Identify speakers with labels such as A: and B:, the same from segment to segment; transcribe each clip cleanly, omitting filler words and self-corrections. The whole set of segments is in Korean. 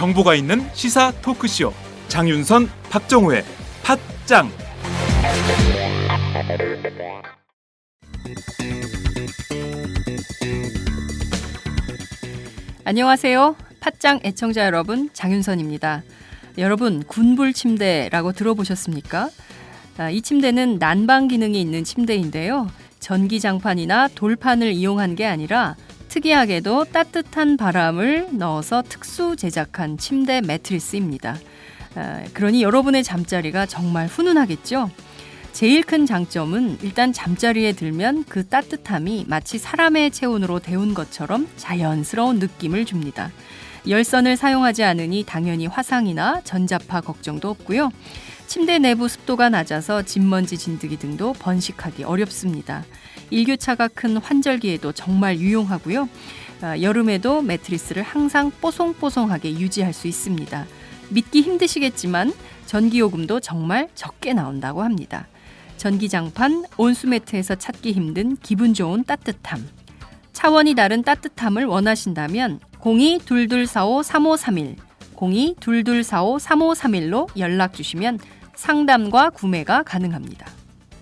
A: 정보가 있는 시사 토크쇼 장윤선, 박정호의 팟짱.
B: 안녕하세요. 팟짱 애청자 여러분, 장윤선입니다. 여러분, 군불침대라고 들어보셨습니까? 이 침대는 난방 기능이 있는 침대인데요. 전기장판이나 돌판을 이용한 게 아니라 특이하게도 따뜻한 바람을 넣어서 특수 제작한 침대 매트리스입니다. 그러니 여러분의 잠자리가 정말 훈훈하겠죠? 제일 큰 장점은 일단 잠자리에 들면 그 따뜻함이 마치 사람의 체온으로 데운 것처럼 자연스러운 느낌을 줍니다. 열선을 사용하지 않으니 당연히 화상이나 전자파 걱정도 없고요. 침대 내부 습도가 낮아서 진먼지 진드기 등도 번식하기 어렵습니다. 일교차가 큰 환절기에도 정말 유용하고요. 여름에도 매트리스를 항상 뽀송뽀송하게 유지할 수 있습니다. 믿기 힘드시겠지만 전기요금도 정말 적게 나온다고 합니다. 전기장판, 온수매트에서 찾기 힘든 기분 좋은 따뜻함. 차원이 다른 따뜻함을 원하신다면 02-2245-3531, 02-2245-3531로 연락 주시면 상담과 구매가 가능합니다.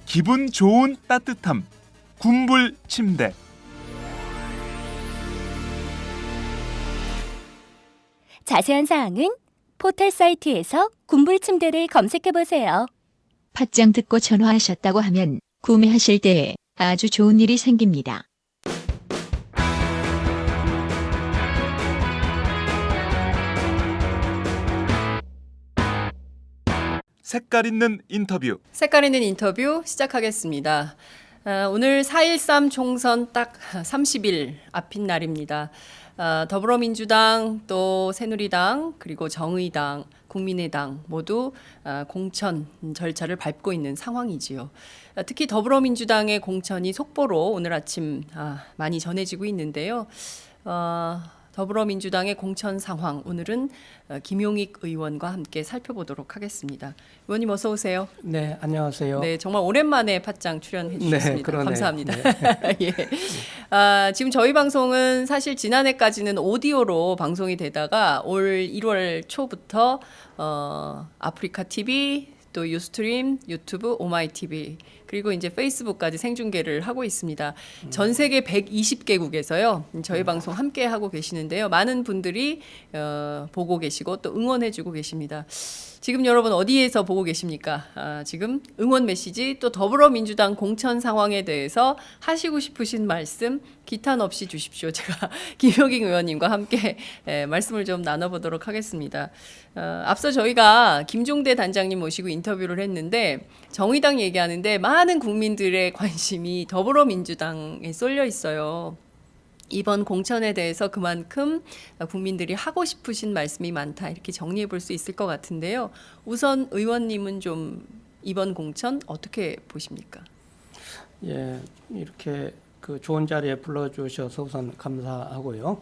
A: 기분 좋은 따뜻함, 군불 침대.
C: 자세한 사항은 포털 사이트에서 군불 침대를 검색해보세요.
D: 팟짱 듣고 전화하셨다고 하면 구매하실 때에 아주 좋은 일이 생깁니다.
A: 색깔 있는 인터뷰.
B: 색깔 있는 인터뷰 시작하겠습니다. 오늘 4.13 총선 딱 30일 앞인 날입니다. 더불어민주당, 또 새누리당, 그리고 정의당, 국민의당 모두 공천 절차를 밟고 있는 상황이지요. 특히 더불어민주당의 공천이 속보로 오늘 아침 많이 전해지고 있는데요. 더불어민주당의 공천 상황, 오늘은 김용익 의원과 함께 살펴보도록 하겠습니다. 의원님 어서 오세요.
E: 네, 안녕하세요.
B: 네, 정말 오랜만에 팟짱 출연해 주셨습니다.
E: 네, 그러네요.
B: 감사합니다.
E: 네.
B: 예. 지금 저희 방송은 사실 지난해까지는 오디오로 방송이 되다가 올 1월 초부터 아프리카 TV, 또 유스트림, 유튜브, 오마이TV, 그리고 이제 페이스북까지 생중계를 하고 있습니다. 전 세계 120개국에서요. 저희 방송 함께 하고 계시는데요. 많은 분들이 보고 계시고 또 응원해주고 계십니다. 지금 여러분 어디에서 보고 계십니까? 지금 응원 메시지, 또 더불어민주당 공천 상황에 대해서 하시고 싶으신 말씀 기탄 없이 주십시오. 제가 김용익 의원님과 함께 말씀을 좀 나눠보도록 하겠습니다. 앞서 저희가 김종대 단장님 모시고 인터뷰를 했는데 정의당 얘기하는데 많은 국민들의 관심이 더불어민주당에 쏠려 있어요. 이번 공천에 대해서 그만큼 국민들이 하고 싶으신 말씀이 많다, 이렇게 정리해 볼 수 있을 것 같은데요. 우선 의원님은 좀 이번 공천 어떻게 보십니까?
E: 예, 이렇게 그 좋은 자리에 불러주셔서 우선 감사하고요.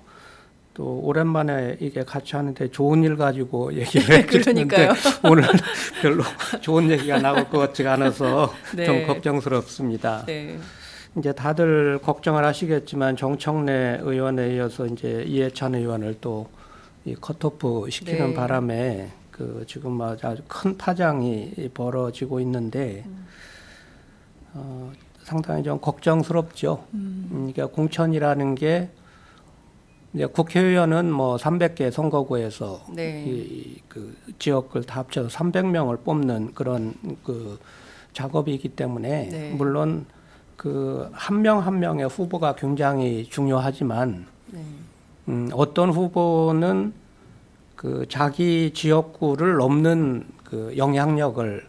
E: 또 오랜만에 이게 같이 하는데 좋은 일 가지고 얘기를 해주셨는데 오늘 별로 좋은 얘기가 나올 것 같지가 않아서
B: 네.
E: 좀 걱정스럽습니다.
B: 네.
E: 이제 다들 걱정을 하시겠지만 정청래 의원에 이어서 이제 이해찬 의원을 또 이 컷오프 시키는
B: 네.
E: 바람에 그 지금 아주 큰 파장이 벌어지고 있는데 상당히 좀 걱정스럽죠. 그러니까 공천이라는 게 이제 국회의원은 뭐 300개 선거구에서
B: 네.
E: 그 지역을 다 합쳐서 300명을 뽑는 그런 그 작업이기 때문에
B: 네.
E: 물론 그 한 명 한 명의 후보가 굉장히 중요하지만
B: 네.
E: 어떤 후보는 그 자기 지역구를 넘는 그 영향력을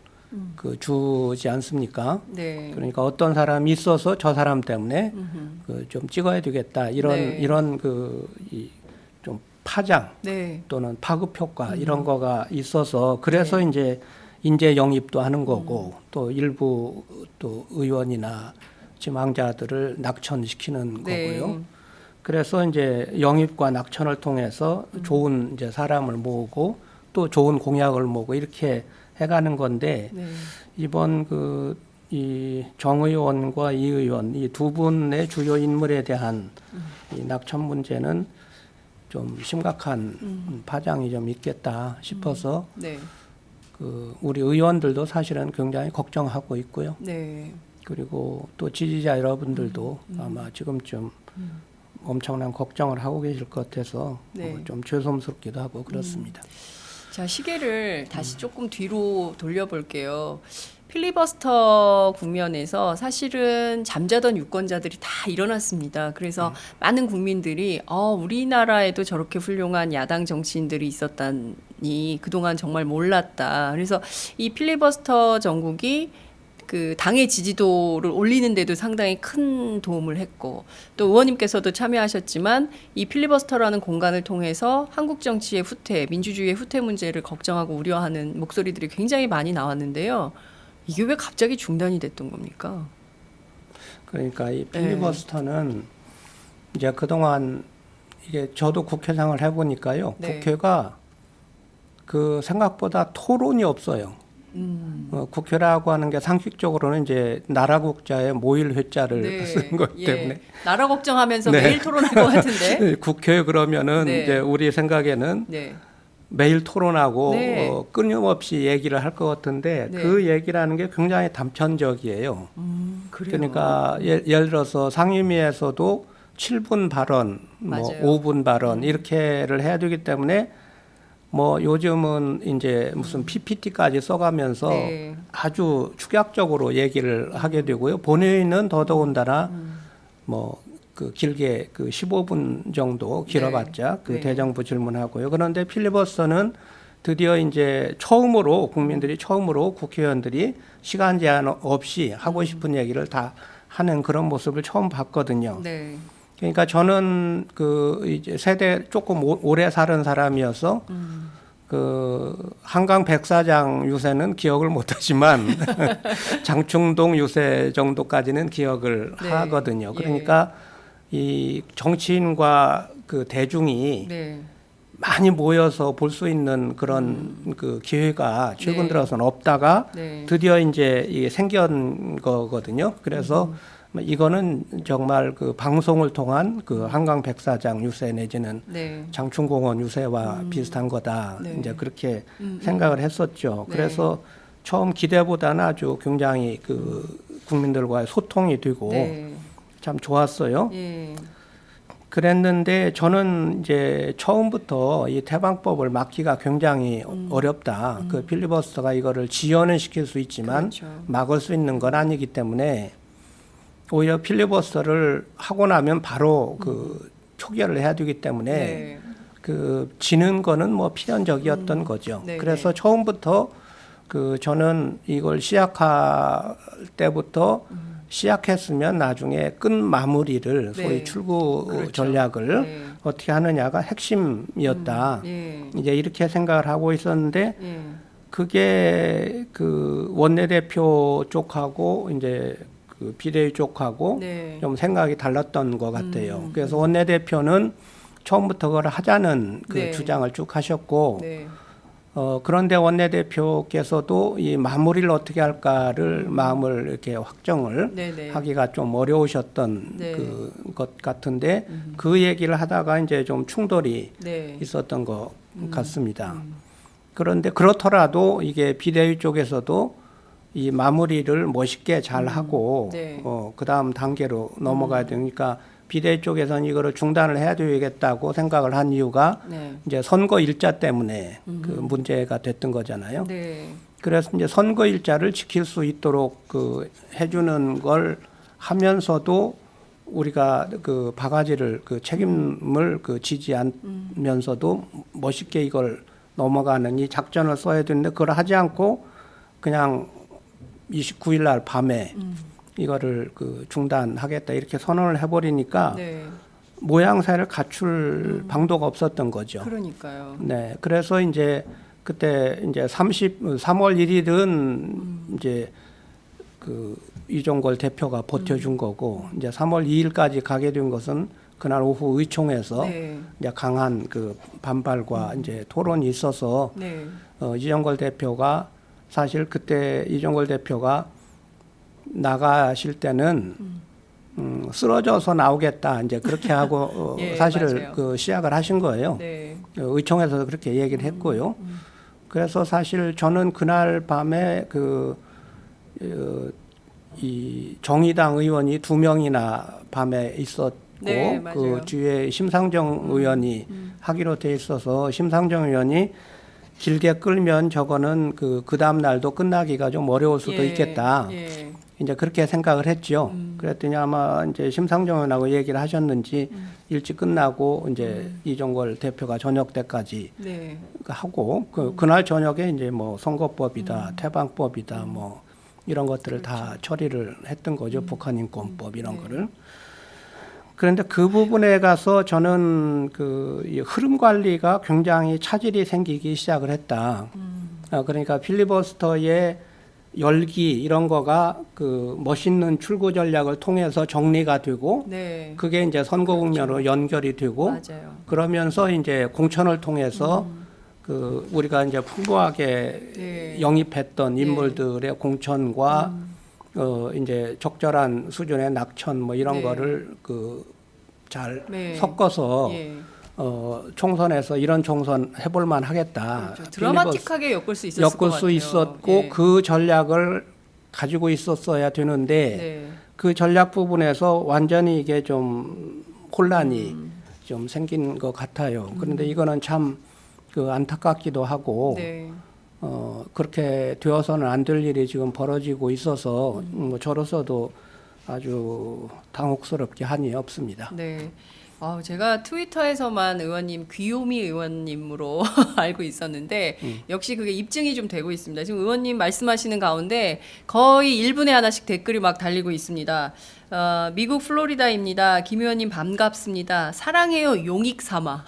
E: 그 주지 않습니까?
B: 네.
E: 그러니까 어떤 사람이 있어서 저 사람 때문에 그 좀 찍어야 되겠다 이런
B: 네.
E: 이런 그 좀 파장
B: 네.
E: 또는 파급 효과 이런 거가 있어서 그래서
B: 네.
E: 이제 인재 영입도 하는 거고 또 일부 또 의원이나 지망자들을 낙천시키는
B: 네.
E: 거고요. 그래서 이제 영입과 낙천을 통해서 좋은 이제 사람을 모으고 또 좋은 공약을 모으고 이렇게 해가는 건데
B: 네.
E: 이번 그 이 정 의원과 이 의원 이 두 분의 주요 인물에 대한 이 낙천 문제는 좀 심각한 파장이 좀 있겠다 싶어서
B: 네.
E: 그 우리 의원들도 사실은 굉장히 걱정하고 있고요.
B: 네.
E: 그리고 또 지지자 여러분들도 아마 지금쯤 엄청난 걱정을 하고 계실 것 같아서
B: 네.
E: 좀 죄송스럽기도 하고 그렇습니다.
B: 자, 시계를 다시 조금 뒤로 돌려볼게요. 필리버스터 국면에서 사실은 잠자던 유권자들이 다 일어났습니다. 그래서 많은 국민들이 우리나라에도 저렇게 훌륭한 야당 정치인들이 있었다니 그동안 정말 몰랐다. 그래서 이 필리버스터 정국이 그 당의 지지도를 올리는 데도 상당히 큰 도움을 했고 또 의원님께서도 참여하셨지만 이 필리버스터라는 공간을 통해서 한국 정치의 후퇴, 민주주의의 후퇴 문제를 걱정하고 우려하는 목소리들이 굉장히 많이 나왔는데요. 이게 왜 갑자기 중단이 됐던 겁니까?
E: 그러니까 이 필리버스터는 이제 그동안 이게 저도 국회생활을 해보니까요.
B: 네.
E: 국회가 그 생각보다 토론이 없어요. 국회라고 하는 게 상식적으로는 이제 나라 국자의 모일 회자를 쓰는 거기 때문에
B: 나라 걱정하면서
E: 네.
B: 매일 토론할 것 같은데.
E: 국회 그러면은
B: 네.
E: 이제 우리 생각에는
B: 네.
E: 매일 토론하고
B: 네.
E: 끊임없이 얘기를 할 것 같은데
B: 네.
E: 그 얘기라는 게 굉장히 단편적이에요.
B: 그래요.
E: 그러니까 예를 들어서 상임위에서도 7분 발언, 뭐
B: 맞아요.
E: 5분 발언 이렇게를 해야 되기 때문에 뭐 요즘은 이제 무슨 PPT까지 써가면서
B: 네.
E: 아주 축약적으로 얘기를 하게 되고요. 본회의는 더더군다나 뭐 그 길게 그 15분 정도 길어봤자 그
B: 네.
E: 대정부 질문하고요. 그런데 필리버스터는 드디어 이제 처음으로 국민들이 처음으로 국회의원들이 시간 제한 없이 하고 싶은 얘기를 다 하는 그런 모습을 처음 봤거든요.
B: 네.
E: 그러니까 저는 그 이제 세대 조금 오래 살은 사람이어서 그 한강 백사장 유세는 기억을 못하지만 장충동 유세 정도까지는 기억을
B: 네.
E: 하거든요.
B: 예.
E: 그러니까 이 정치인과 그 대중이
B: 네.
E: 많이 모여서 볼 수 있는 그런 그 기회가 최근
B: 네.
E: 들어서는 없다가
B: 네.
E: 드디어 이제 이게 생긴 거거든요. 그래서 이거는 정말 그 방송을 통한 그 한강 백사장 유세 내지는
B: 네.
E: 장충공원 유세와 비슷한 거다.
B: 네.
E: 이제 그렇게 생각을 했었죠.
B: 네.
E: 그래서 처음 기대보다는 아주 굉장히 그 국민들과의 소통이 되고
B: 네.
E: 참 좋았어요.
B: 예.
E: 그랬는데 저는 이제 처음부터 이 태방법을 막기가 굉장히 어렵다. 그 필리버스터가 이거를 지연은 시킬 수 있지만
B: 그렇죠.
E: 막을 수 있는 건 아니기 때문에 오히려 필리버스터를 하고 나면 바로 그 초결을 해야 되기 때문에
B: 네.
E: 그 지는 거는 뭐 필연적이었던 거죠.
B: 네,
E: 그래서
B: 네.
E: 처음부터 그 저는 이걸 시작할 때부터 시작했으면 나중에 끝 마무리를
B: 네.
E: 소위 출구
B: 그렇죠.
E: 전략을
B: 네.
E: 어떻게 하느냐가 핵심이었다.
B: 예.
E: 이제 이렇게 생각을 하고 있었는데
B: 예.
E: 그게 그 원내대표 쪽하고 이제 그 비대위 쪽하고
B: 네.
E: 좀 생각이 달랐던 것 같아요. 그래서 원내대표는 처음부터 그걸 하자는 그
B: 네.
E: 주장을 쭉 하셨고
B: 네.
E: 그런데 원내대표께서도 이 마무리를 어떻게 할까를 마음을 이렇게 확정을
B: 네네.
E: 하기가 좀 어려우셨던
B: 네.
E: 그 것 같은데 그 얘기를 하다가 이제 좀 충돌이
B: 네.
E: 있었던 것 같습니다. 그런데 그렇더라도 이게 비대위 쪽에서도 이 마무리를 멋있게 잘 하고
B: 네.
E: 그 다음 단계로 넘어가야 되니까 비대위 쪽에서는 이거를 중단을 해야 되겠다고 생각을 한 이유가
B: 네.
E: 이제 선거 일자 때문에 그 문제가 됐던 거잖아요.
B: 네.
E: 그래서 이제 선거 일자를 지킬 수 있도록 그 해주는 걸 하면서도 우리가 그 바가지를 그 책임을 그 지지 않으면서도 멋있게 이걸 넘어가는 이 작전을 써야 되는데 그걸 하지 않고 그냥 29일 날 밤에 이거를 그 중단하겠다 이렇게 선언을 해버리니까
B: 네.
E: 모양새를 갖출 방도가 없었던 거죠.
B: 그러니까요.
E: 네, 그래서 이제 그때 이제 3월 1일은 이제 그 이종걸 대표가 버텨준 거고 이제 3월 2일까지 가게 된 것은 그날 오후 의총에서
B: 네.
E: 이제 강한 그 반발과 이제 토론이 있어서
B: 네.
E: 이종걸 대표가 사실 그때 이종걸 대표가 나가실 때는 쓰러져서 나오겠다 이제 그렇게 하고
B: 예,
E: 사실을
B: 맞아요.
E: 그 시작을 하신 거예요.
B: 네.
E: 의총에서도 그렇게 얘기를 했고요. 그래서 사실 저는 그날 밤에 이 정의당 의원이 2명이나 밤에 있었고
B: 네, 맞아요.
E: 그 뒤에 심상정 의원이 하기로 돼 있어서 심상정 의원이 길게 끌면 저거는 그 다음 날도 끝나기가 좀 어려울 수도
B: 예,
E: 있겠다.
B: 예.
E: 이제 그렇게 생각을 했죠. 그랬더니 아마 이제 심상정 의원하고 얘기를 하셨는지 일찍 끝나고 이제 이종걸 대표가 저녁 때까지
B: 네.
E: 하고 그날 저녁에 이제 뭐 선거법이다, 태방법이다, 뭐 이런 것들을 다 처리를 했던 거죠. 북한 인권법 이런 거를. 그런데 그 부분에 가서 저는 이 흐름 관리가 굉장히 차질이 생기기 시작을 했다. 그러니까 필리버스터의 열기 이런 거가 그 멋있는 출구 전략을 통해서 정리가 되고
B: 네.
E: 그게 이제 선거 국면으로 연결이 되고
B: 맞아요.
E: 그러면서 이제 공천을 통해서 그 우리가 이제 풍부하게
B: 네.
E: 영입했던 인물들의 공천과 이제 적절한 수준의 낙천 뭐 이런
B: 네.
E: 거를 잘
B: 네.
E: 섞어서
B: 예.
E: 총선에서 이런 총선 해볼만 하겠다.
B: 그렇죠. 드라마틱하게 엮을 수 있었을 것
E: 엮을
B: 같아요.
E: 수 있었고
B: 예.
E: 그 전략을 가지고 있었어야 되는데
B: 네.
E: 그 전략 부분에서 완전히 이게 좀 혼란이 좀 생긴 것 같아요. 그런데 이거는 참 안타깝기도 하고
B: 네.
E: 그렇게 되어서는 안 될 일이 지금 벌어지고 있어서 뭐 저로서도 아주 당혹스럽게 한이 없습니다.
B: 네. 제가 트위터에서만 의원님 귀요미 의원님으로 알고 있었는데 역시 그게 입증이 좀 되고 있습니다. 지금 의원님 말씀하시는 가운데 거의 1분에 하나씩 댓글이 막 달리고 있습니다. 미국 플로리다입니다. 김 의원님 반갑습니다. 사랑해요 용익 삼아.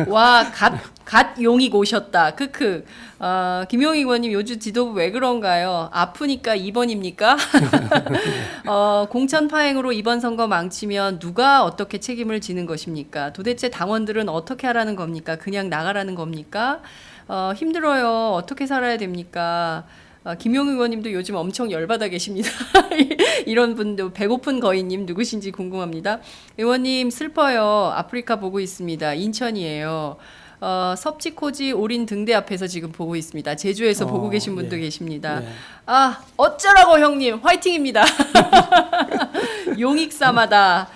B: 와, 갓 용익 오셨다. 크크. 김용익 의원님 요즘 지도부 왜 그런가요? 아프니까 2번입니까? 공천 파행으로 이번 선거 망치면 누가 어떻게 책임을 지는 것입니까? 도대체 당원들은 어떻게 하라는 겁니까? 그냥 나가라는 겁니까? 힘들어요. 어떻게 살아야 됩니까? 김용희 의원님도 요즘 엄청 열받아 계십니다. 이런 분도 배고픈 거인님 누구신지 궁금합니다. 의원님 슬퍼요. 아프리카 보고 있습니다. 인천이에요. 섭지코지 오린 등대 앞에서 지금 보고 있습니다. 제주에서 보고 계신 분도 계십니다.
E: 네.
B: 어쩌라고 형님 화이팅입니다. 용익사마다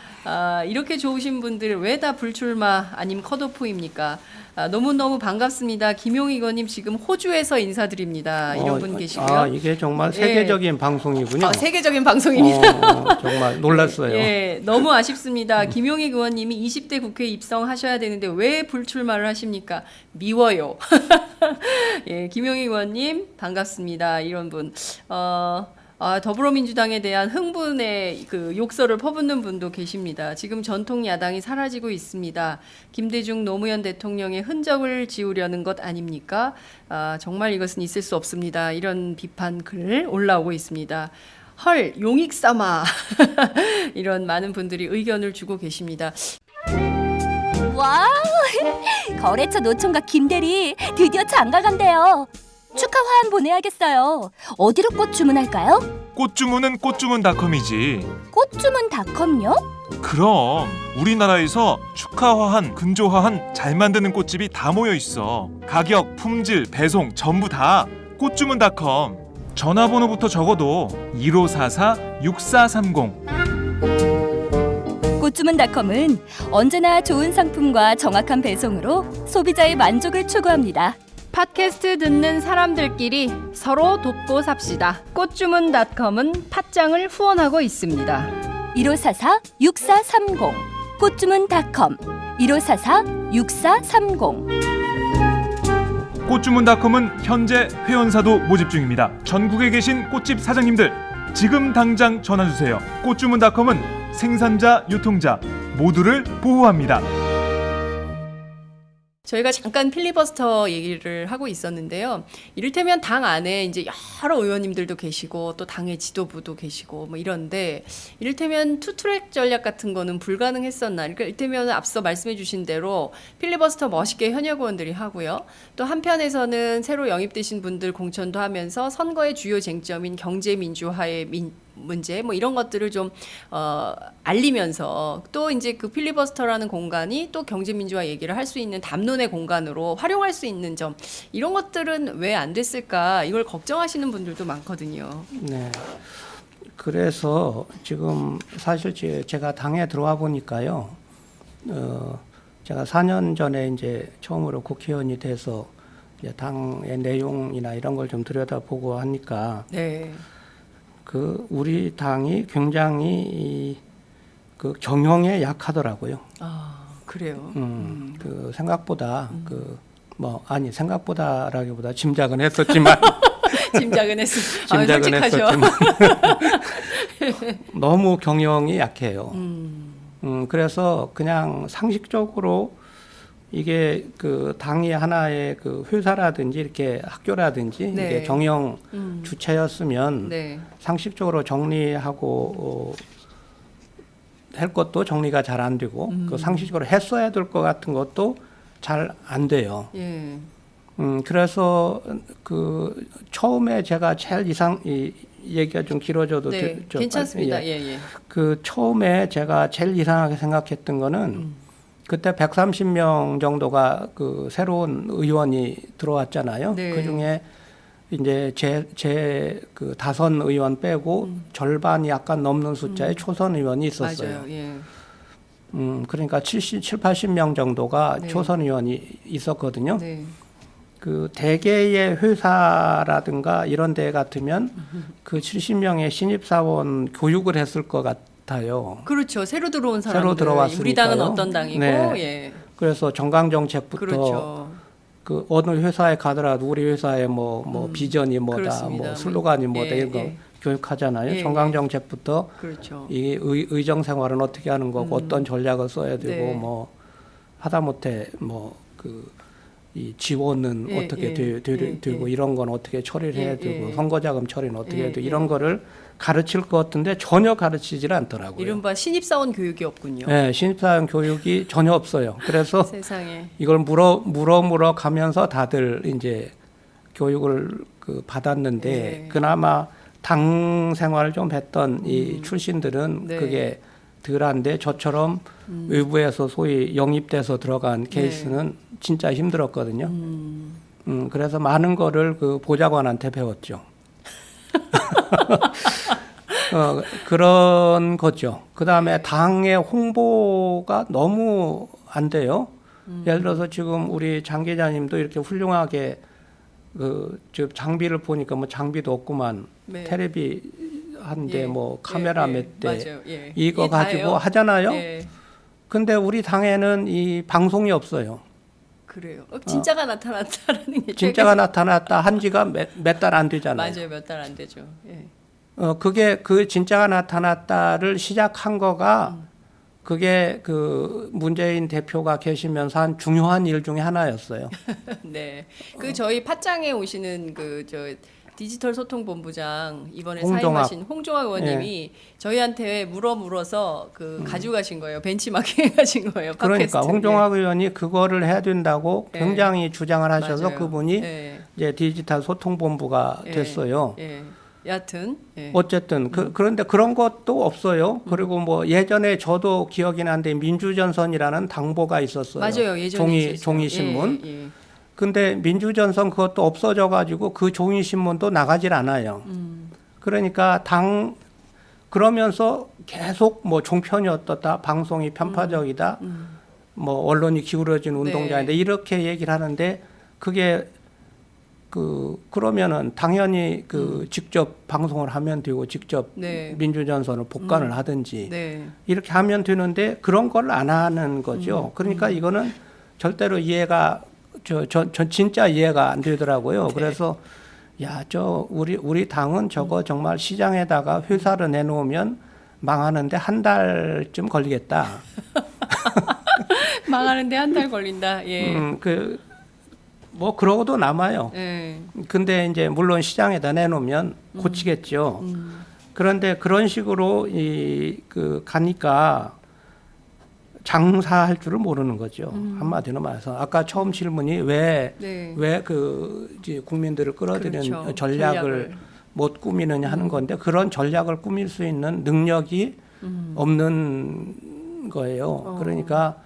B: 이렇게 좋으신 분들 왜 다 불출마 아님 컷오프입니까? 너무너무 반갑습니다. 김용희 의원님 지금 호주에서 인사드립니다. 이런 분 계시고요.
E: 이게 정말 세계적인 방송이군요.
B: 세계적인 방송입니다.
E: 정말 놀랐어요.
B: 예, 너무 아쉽습니다. 김용희 의원님이 20대 국회에 입성하셔야 되는데 왜 불출마를 하십니까? 미워요. 예, 김용희 의원님 반갑습니다. 이런 분. 더불어민주당에 대한 흥분의 욕설을 퍼붓는 분도 계십니다. 지금 전통 야당이 사라지고 있습니다. 김대중 노무현 대통령의 흔적을 지우려는 것 아닙니까? 정말 이것은 있을 수 없습니다. 이런 비판 글 올라오고 있습니다. 헐, 용익삼아. 이런 많은 분들이 의견을 주고 계십니다.
C: 와우! 거래처 노총각 김대리 드디어 장가간대요. 축하 화한 보내야겠어요. 어디로 꽃 주문할까요?
A: 꽃 주문은 꽃주문닷컴이지.
C: 꽃주문닷컴요?
A: 그럼 우리나라에서 축하화한, 근조화한 잘 만드는 꽃집이 다 모여 있어. 가격, 품질, 배송 전부 다 꽃주문닷컴. 전화번호부터 적어도 1544-6430.
C: 꽃주문닷컴은 언제나 좋은 상품과 정확한 배송으로 소비자의 만족을 추구합니다.
B: 팟캐스트 듣는 사람들끼리 서로 돕고 삽시다. 꽃주문닷컴은 팥장을 후원하고 있습니다.
C: 1544-6430 꽃주문닷컴 1544-6430.
A: 꽃주문닷컴은 현재 회원사도 모집 중입니다. 전국에 계신 꽃집 사장님들 지금 당장 전화주세요. 꽃주문닷컴은 생산자, 유통자 모두를 보호합니다.
B: 저희가 잠깐 필리버스터 얘기를 하고 있었는데요. 이를테면 당 안에 이제 여러 의원님들도 계시고 또 당의 지도부도 계시고 뭐 이런데 이를테면 투트랙 전략 같은 거는 불가능했었나? 그러니까 이를테면 앞서 말씀해 주신 대로 필리버스터 멋있게 현역 의원들이 하고요. 또 한편에서는 새로 영입되신 분들 공천도 하면서 선거의 주요 쟁점인 경제 민주화의 문제 뭐 이런 것들을 좀 알리면서 또 이제 그 필리버스터라는 공간이 또 경제민주화 얘기를 할 수 있는 담론의 공간으로 활용할 수 있는 점 이런 것들은 왜 안 됐을까 이걸 걱정하시는 분들도 많거든요.
E: 네. 그래서 지금 사실 제가 당에 들어와 보니까요. 제가 4년 전에 이제 처음으로 국회의원이 돼서 이제 당의 내용이나 이런 걸 좀 들여다보고 하니까
B: 네.
E: 그 우리 당이 굉장히 그 경영에 약하더라고요.
B: 아 그래요.
E: 그 생각보다 생각보다라기보다 짐작은 했었지만
B: 짐작은 했습니다.
E: 짐작은
B: 솔직하죠.
E: 했었지만 너무 경영이 약해요. 그래서 그냥 상식적으로 이게 그 당이 하나의 그 회사라든지 이렇게 학교라든지
B: 네.
E: 이게 경영 주체였으면
B: 네.
E: 상식적으로 정리하고 할 것도 정리가 잘 안 되고 그 상식적으로 했어야 될 것 같은 것도 잘 안 돼요.
B: 예.
E: 그래서 그 처음에 제가 제일 이 얘기가 좀 길어져도
B: 네. 괜찮습니다. 예.
E: 그 처음에 제가 제일 이상하게 생각했던 거는 그때 130명 정도가 그 새로운 의원이 들어왔잖아요.
B: 네.
E: 그 중에 이제 제 그 다선 의원 빼고 절반이 약간 넘는 숫자의 초선 의원이 있었어요.
B: 맞아요. 예.
E: 그러니까 80명 정도가
B: 네.
E: 초선 의원이 있었거든요.
B: 네.
E: 그 대개의 회사라든가 이런 데 같으면 그 70명의 신입사원 교육을 했을 것 같아요.
B: 그렇죠. 새로 들어온 사람들.
E: 새로 들어왔으니까요.
B: 우리 당은 어떤 당이고.
E: 네.
B: 예.
E: 그래서 정강정책부터
B: 그렇죠.
E: 그 어느 회사에 가더라도 우리 회사의 뭐 비전이 뭐다,
B: 그렇습니다.
E: 뭐 슬로건이 뭐다
B: 예,
E: 이런 거
B: 예.
E: 교육하잖아요.
B: 예,
E: 정강정책부터
B: 그렇죠.
E: 이 의정 생활은 어떻게 하는 거고 어떤 전략을 써야 되고
B: 네.
E: 뭐 하다못해 뭐 그 이 지원은
B: 예,
E: 어떻게
B: 예,
E: 되고
B: 예.
E: 이런 건 어떻게 처리를 해야
B: 예,
E: 되고
B: 예.
E: 선거자금 처리는 어떻게
B: 예,
E: 해야 되고
B: 예.
E: 이런 거를 가르칠 것 같은데 전혀 가르치질 않더라고요.
B: 이른바 신입사원 교육이 없군요.
E: 네, 신입사원 교육이 전혀 없어요. 그래서
B: 세상에.
E: 이걸 물어 가면서 다들 이제 교육을 그 받았는데
B: 네.
E: 그나마 당 생활을 좀 했던 이 출신들은
B: 네.
E: 그게 덜한데 저처럼 외부에서 소위 영입돼서 들어간 케이스는 진짜 힘들었거든요. 그래서 많은 거를 그 보좌관한테 배웠죠. 그런 거죠. 그 다음에 당의 홍보가 너무 안 돼요. 예를 들어서 지금 우리 장 기자님도 이렇게 훌륭하게 저 장비를 보니까 뭐 장비도 없구만.
B: 네.
E: 테레비 한 대
B: 예.
E: 뭐 카메라
B: 예, 예.
E: 몇 대
B: 맞아요. 예.
E: 이거
B: 이게
E: 가지고
B: 다예요.
E: 하잖아요.
B: 예.
E: 근데 우리 당에는 이 방송이 없어요.
B: 그래요. 진짜가 나타났다라는 게
E: 진짜가 나타났다 한 지가 몇 달 안 되잖아요.
B: 맞아요. 몇 달 안 되죠. 예.
E: 그게 그 진짜가 나타났다를 시작한 거가 그게 그 문재인 대표가 계시면서 한 중요한 일 중에 하나였어요.
B: 네. 그 저희 팟짱에 오시는 그 저 디지털 소통본부장 이번에
E: 홍종학.
B: 사임하신 홍종학 의원님이 저희한테 물어서 그 가져가신 거예요. 벤치마킹 해가신 거예요.
E: 그러니까
B: 팟캐스트.
E: 홍종학 의원이 그거를 해야 된다고
B: 예.
E: 굉장히 주장을 하셔서
B: 맞아요.
E: 그분이
B: 예.
E: 이제 디지털 소통본부가
B: 예.
E: 됐어요.
B: 예. 여하튼 예.
E: 어쨌든 그런데 그런 것도 없어요. 그리고 뭐 예전에 저도 기억이 나는데 민주전선이라는 당보가 있었어요.
B: 맞아요. 예전에 있었어요.
E: 종이 신문.
B: 예, 예.
E: 근데 민주전선 그것도 없어져 가지고 그 종이 신문도 나가질 않아요. 그러니까 그러면서 계속 뭐 종편이 어떻다, 방송이 편파적이다, 뭐 언론이 기울어진 운동장인데
B: 네.
E: 이렇게 얘기를 하는데 그게 그러면은 당연히 직접 방송을 하면 되고 직접
B: 네.
E: 민주전선을 복간을 하든지
B: 네.
E: 이렇게 하면 되는데 그런 걸 안 하는 거죠. 그러니까 이거는 절대로 이해가 전 진짜 이해가 안 되더라고요.
B: 네.
E: 그래서 우리 당은 저거 정말 시장에다가 회사를 내놓으면 망하는데 한 달쯤 걸리겠다.
B: 망하는데 한 달 걸린다. 예.
E: 뭐 그러고도 남아요.
B: 예.
E: 근데 이제 물론 시장에다 내놓으면 고치겠죠. 그런데 그런 식으로 가니까 장사할 줄을 모르는 거죠. 한마디로 말해서 아까 처음 질문이 왜
B: 네.
E: 이제 국민들을 끌어들이는
B: 그렇죠.
E: 전략을 못 꾸미느냐 하는 건데 그런 전략을 꾸밀 수 있는 능력이 없는 거예요. 그러니까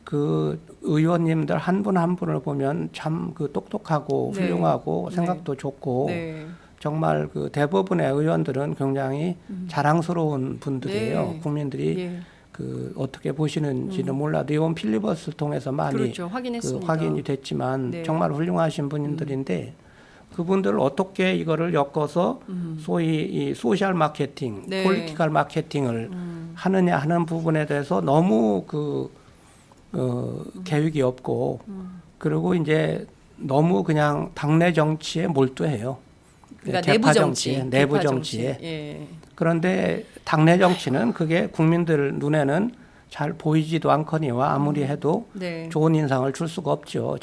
E: 그 의원님들 한 분 한 분을 보면 참 그 똑똑하고
B: 네.
E: 훌륭하고
B: 네.
E: 생각도 좋고
B: 네.
E: 정말 그 대부분의 의원들은 굉장히 자랑스러운 분들이에요.
B: 네.
E: 국민들이
B: 예.
E: 그 어떻게 보시는지는 몰라도 이번 필리버스를 통해서 많이
B: 그렇죠.
E: 그
B: 확인했습니다.
E: 확인이 됐지만
B: 네.
E: 정말 훌륭하신 분들인데 그분들을 어떻게 이거를 엮어서 소위 이 소셜 마케팅,
B: 네.
E: 폴리티컬 마케팅을 하느냐 하는 부분에 대해서 너무 계획이 없고 그리고 이제 너무 그냥 당내 정치에 몰두해요.
B: 그러니까
E: 대파
B: 내부 정치,
E: 내부
B: 대파
E: 정치에.
B: 예.
E: 그런데 당내 정치는 그게 국민들 눈에는 잘 보이지도 않거니와 아무리 해도
B: 네.
E: 좋은 인상을 줄 수가 없죠.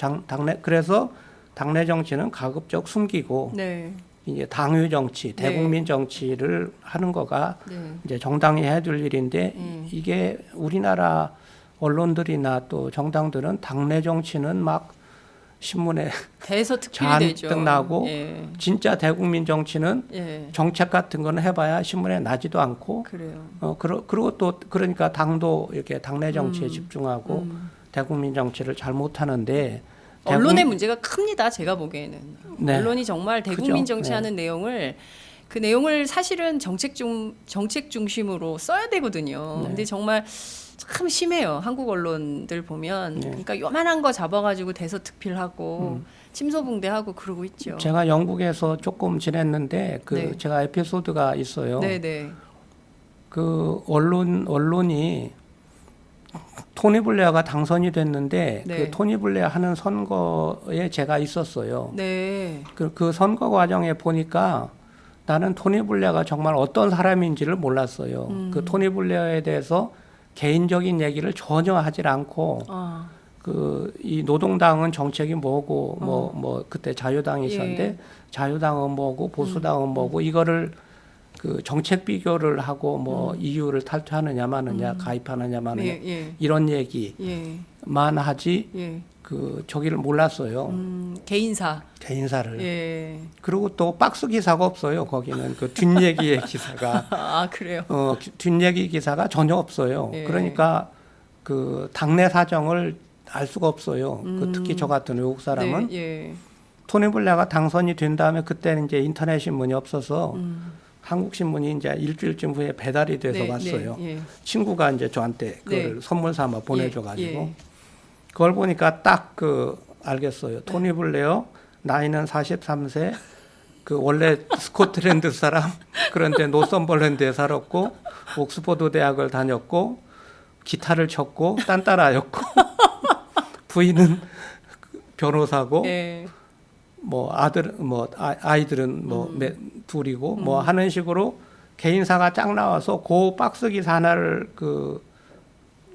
E: 그래서 당내 정치는 가급적 숨기고
B: 네.
E: 이제 당위 정치, 대국민 정치를 하는 거가
B: 네.
E: 이제 정당이 해야 될 일인데 이게 우리나라 언론들이나 또 정당들은 당내 정치는 막 신문에
B: 대서특필이 되죠.
E: 잔뜩 나고
B: 예.
E: 진짜 대국민 정치는
B: 예.
E: 정책 같은 거는 해봐야 신문에 나지도 않고
B: 그래요.
E: 그리고 또 그러니까 당도 이렇게 당내 정치에 집중하고 대국민 정치를 잘 못하는데
B: 언론의 문제가 큽니다. 제가 보기에는
E: 네.
B: 언론이 정말 대국민
E: 그죠?
B: 정치하는 내용을 그 내용을 사실은 정책 중심으로 써야 되거든요.
E: 네.
B: 근데 정말 참 심해요. 한국 언론들 보면
E: 네.
B: 그러니까 요만한 거 잡아가지고 대서특필하고 침소봉대하고 그러고 있죠.
E: 제가 영국에서 조금 지냈는데
B: 네.
E: 제가 에피소드가 있어요.
B: 네네.
E: 그 언론이 토니 블레어가 당선이 됐는데
B: 네.
E: 그 토니 블레어 하는 선거에 제가 있었어요.
B: 네.
E: 그 선거 과정에 보니까 나는 토니 블레어가 정말 어떤 사람인지를 몰랐어요. 그 토니 블레어에 대해서 개인적인 얘기를 전혀 하질 않고
B: 아.
E: 이 노동당은 정책이 뭐고 뭐 그때 자유당이 있었는데
B: 예.
E: 자유당은 뭐고 보수당은 뭐고 이거를 그 정책 비교를 하고 뭐 이유를 탈퇴하느냐 마느냐 가입하느냐 마느냐
B: 예, 예.
E: 이런 얘기만
B: 예.
E: 하지
B: 예.
E: 저기를 몰랐어요.
B: 개인사.
E: 개인사를.
B: 예.
E: 그리고 또 박스 기사가 없어요. 거기는 그 뒷얘기의 기사가
B: 아 그래요.
E: 뒷얘기 기사가 전혀 없어요.
B: 예.
E: 그러니까 그 당내 사정을 알 수가 없어요. 특히 저 같은 외국 사람은
B: 네, 예.
E: 토니 블레어가 당선이 된 다음에 그때는 이제 인터넷 신문이 없어서 한국 신문이 이제 일주일쯤 후에 배달이 돼서
B: 네,
E: 왔어요.
B: 네, 예.
E: 친구가 이제 저한테 그걸
B: 네.
E: 선물 삼아 보내줘가지고
B: 예.
E: 그걸 보니까 딱 알겠어요. 토니 블레어 나이는 43세. 그 원래 스코틀랜드 사람 그런데 노선벌랜드에 살았고 옥스퍼드 대학을 다녔고 기타를 쳤고 딴따라였고 부인은 변호사고
B: 예.
E: 뭐 아이들은 둘이고 뭐 하는 식으로 개인사가 쫙 나와서 그 박스 기사 하나를